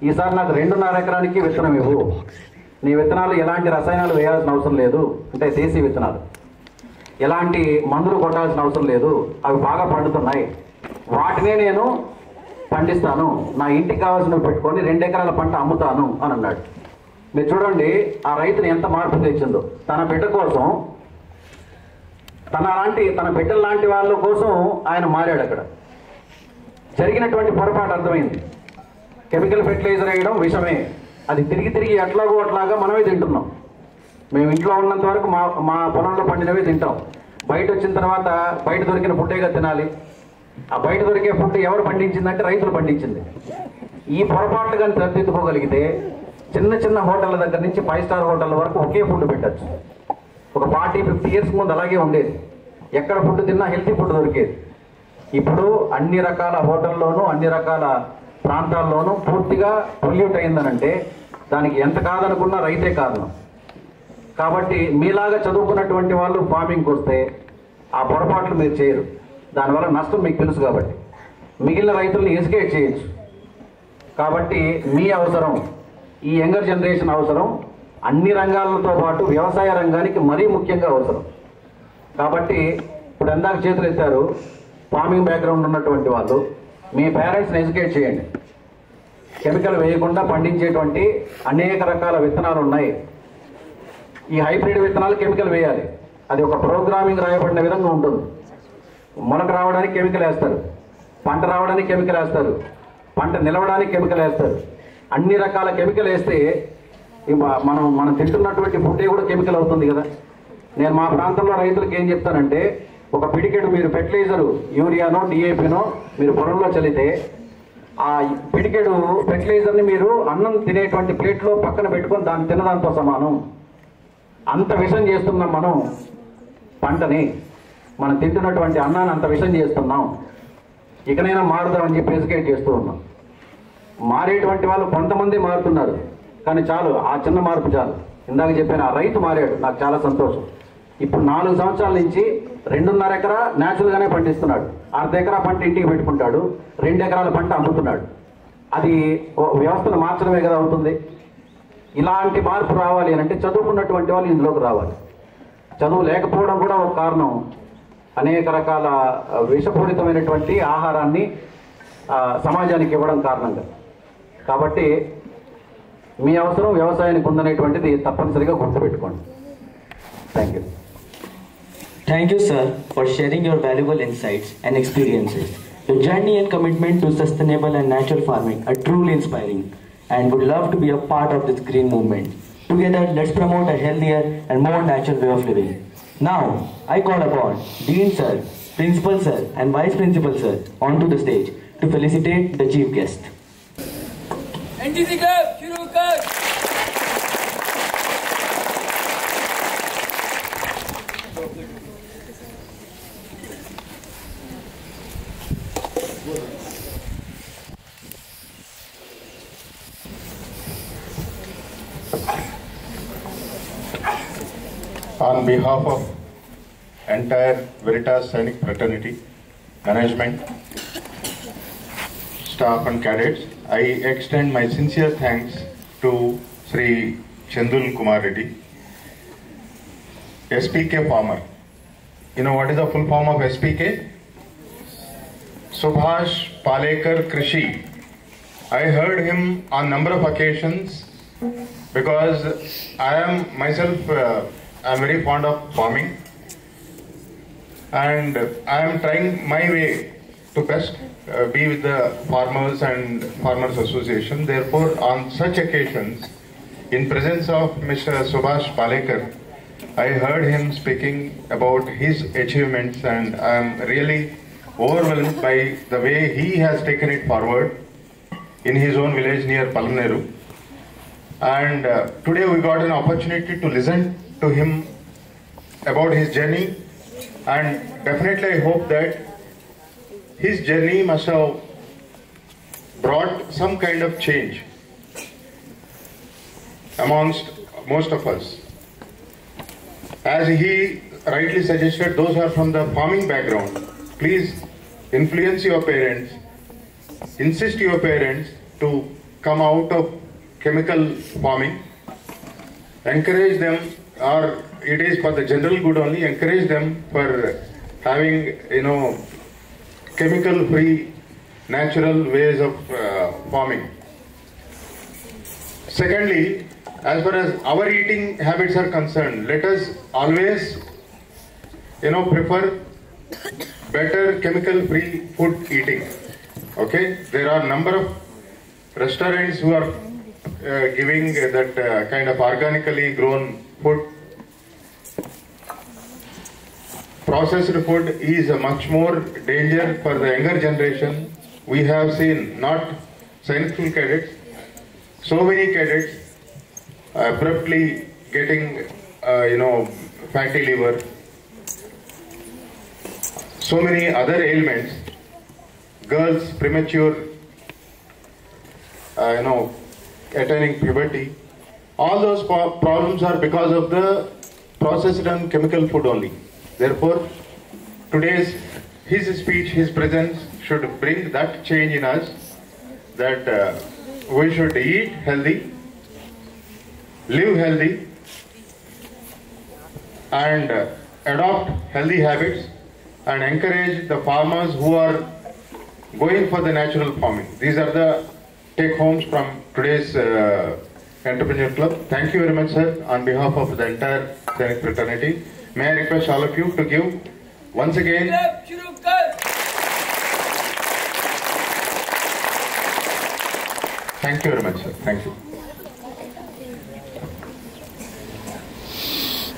ఈసారి నాకు 2.5 ఎకరానికి విత్తనం ఇవ్వు, నీ విత్తనాలు ఎలాంటి రసాయనాలు వేయాల్సిన అవసరం లేదు, అంటే దేశీ విత్తనాలు, ఎలాంటి మందులు కొట్టాల్సిన అవసరం లేదు, అవి బాగా పండుతున్నాయి, వాటినే నేను పండిస్తాను, నా ఇంటికి కావాల్సినవి పెట్టుకొని 2 ఎకరాల పంట అమ్ముతాను అని అన్నాడు. మీరు చూడండి ఆ రైతుని ఎంత మార్పు తెచ్చిందో. తన బిడ్డ కోసం, తన బిడ్డల లాంటి వాళ్ళ కోసం ఆయన మారాడు. అక్కడ జరిగినటువంటి పొరపాటు అర్థమైంది. కెమికల్ ఫెర్టిలైజర్ వేయడం విషమే, అది తిరిగి అట్లాగా మనమే తింటున్నాం. మేము ఇంట్లో ఉన్నంత వరకు మా పొలంలో పండినవి తింటాం. బయట వచ్చిన తర్వాత బయట దొరికిన ఫుడ్డేగా తినాలి. ఆ బయట దొరికే ఫుడ్ ఎవరు పండించిందంటే రైతులు పండించింది. ఈ పొరపాట్లు కానీ సరిదిద్దుకోగలిగితే చిన్న చిన్న హోటళ్ళ దగ్గర నుంచి 5 స్టార్ హోటళ్ళ వరకు ఒకే ఫుడ్ పెట్టచ్చు. ఒక 40-50 ఇయర్స్ ముందు అలాగే ఉండేది. ఎక్కడ ఫుడ్ తిన్నా హెల్తీ ఫుడ్ దొరికేది. ఇప్పుడు అన్ని రకాల హోటల్లోనూ అన్ని రకాల ప్రాంతాల్లోనూ పూర్తిగా పొల్యూట్ అయిందనంటే దానికి ఎంత కాదనుకున్నా రైతే కారణం. కాబట్టి మీలాగా చదువుకున్నటువంటి వాళ్ళు ఫార్మింగ్కి వస్తే ఆ పొరపాట్లు మీరు చేయరు. దానివల్ల నష్టం మీకు తెలుసు కాబట్టి మిగిలిన రైతుల్ని ఎడ్యుకేట్ చేయొచ్చు. కాబట్టి మీ అవసరం, ఈ యంగర్ జనరేషన్ అవసరం అన్ని రంగాలతో పాటు వ్యవసాయ రంగానికి మరీ ముఖ్యంగా అవసరం. కాబట్టి ఇప్పుడు ఎందాక చేతులు ఎత్తారు ఫార్మింగ్ బ్యాక్గ్రౌండ్ ఉన్నటువంటి వాళ్ళు, మీ పేరెంట్స్ని ఎడ్యుకేట్ చేయండి. కెమికల్ వేయకుండా పండించేటువంటి అనేక రకాల విత్తనాలు ఉన్నాయి. ఈ హైబ్రిడ్ విత్తనాలు కెమికల్ వేయాలి. అది ఒక ప్రోగ్రామింగ్ రాయబడిన విధంగా ఉంటుంది. మొలక రావడానికి కెమికల్ వేస్తారు, పంట రావడానికి కెమికల్ వేస్తారు, పంట నిలవడానికి కెమికల్ వేస్తారు. అన్ని రకాల కెమికల్ వేస్తే మనం తింటున్నటువంటి ఫుడ్ కూడా కెమికల్ అవుతుంది కదా. నేను మా ప్రాంతంలో రైతులకు ఏం చెప్తానంటే, ఒక పిడికెడు మీరు ఫెర్టిలైజరు యూరియానో డిఏపినో మీరు పొలంలో చల్లితే ఆ పిడికెడు ఫెర్టిలైజర్ని మీరు అన్నం తినేటువంటి ప్లేట్లో పక్కన పెట్టుకొని దాన్ని తినడంతో సమానం. అంత విషం చేస్తున్నాం మనం పంటని. మనం తింటున్నటువంటి అన్నాన్ని అంత విషం చేస్తున్నాం. ఇకనైనా మారుదామని చెప్పి ఎడ్యుకేట్ చేస్తూ ఉన్నాం. మారేటువంటి వాళ్ళు కొంతమంది మారుతున్నారు, కానీ చాలు, ఆ చిన్న మార్పు చాలు. ఇందాక చెప్పాను, ఆ రైతు మారాడు, నాకు చాలా సంతోషం. ఇప్పుడు 4 సంవత్సరాల నుంచి 2.5 ఎకరా న్యాచురల్గానే పండిస్తున్నాడు. 1/2 ఎకరా పంట ఇంటికి పెట్టుకుంటాడు, 2 ఎకరాల పంట అమ్ముతున్నాడు. అది వ్యవస్థను మార్చడమే కదా అవుతుంది. ఇలాంటి మార్పు రావాలి అని అంటే చదువుకున్నటువంటి వాళ్ళు ఇందులోకి రావాలి. చదువు లేకపోవడం కూడా ఒక కారణం. అనేక రకాల విషపూరితమైనటువంటి ఆహారాన్ని సమాజానికి ఇవ్వడం కారణంగా. కాబట్టి మీ అవసరం వ్యవసాయానికి ఉందనేటువంటిది తప్పనిసరిగా గుర్తుపెట్టుకోండి. Thank you. Thank you, sir, for sharing your valuable insights and experiences. Your journey and commitment to sustainable and natural farming are truly inspiring, and would love to be a part of this green movement. Together, let's promote a healthier and more natural way of living. Now, I call upon Dean Sir, Principal Sir, and Vice Principal Sir onto the stage to felicitate the chief guest. NTC Club, शुरू कर. On behalf of entire Veritas Sainik fraternity, management, staff and cadets, I extend my sincere thanks to Sri Chandul Kumar Reddy, SPK farmer. You know what is the full form of SPK? Subhash Palekar Krishi. I heard him on number of occasions because I am myself I'm very fond of farming, and I am trying my way to best be with the farmers and farmers association. Therefore, on such occasions, in presence of Mr. Subhash Palekar, I heard him speaking about his achievements, and I am really overwhelmed by the way he has taken it forward in his own village near Palamneru. And today we got an opportunity to listen to him about his journey, and definitely I hope that his journey must have brought some kind of change amongst most of us. As he rightly suggested, those who are from the farming background, please influence your parents, insist your parents to come out of chemical farming, encourage them, or it is for the general good only, encourage them for having, chemical free natural ways of farming. Secondly, as far as our eating habits are concerned, let us always prefer better chemical free food eating. Okay, there are number of restaurants who are giving that kind of organically grown food processed food is a much more danger for the younger generation. We have seen not science school cadets, so many cadets abruptly getting, fatty liver, so many other ailments, girls premature, attaining puberty. All those problems are because of the processed and chemical food only. Therefore, his speech, his presence should bring that change in us, that we should eat healthy, live healthy, and adopt healthy habits, and encourage the farmers who are going for the natural farming. These are the take-homes from today's Entrepreneur Club. Thank you very much, sir, on behalf of the entire Sainik fraternity. May I request all of you to give once again. Thank you very much, sir. Thank you.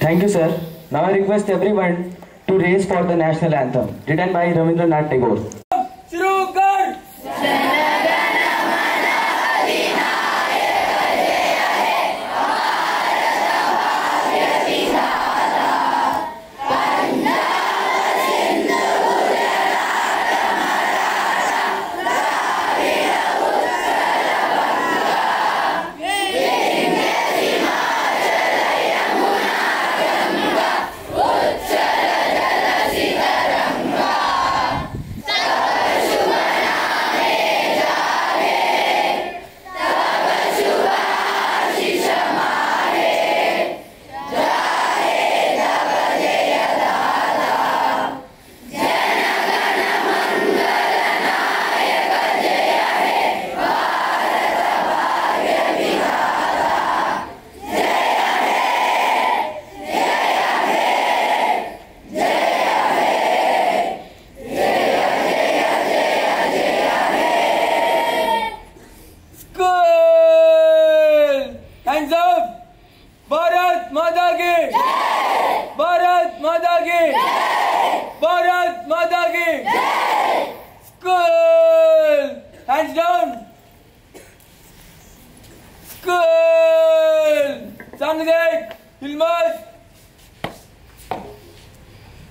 Thank you, sir. Now I request everyone to raise for the national anthem, written by Rabindranath Tagore.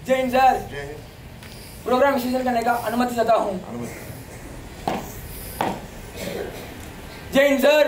Jain sir, programme विश्लेषण करने का अनुमति चाहता हूँ। Jain sir.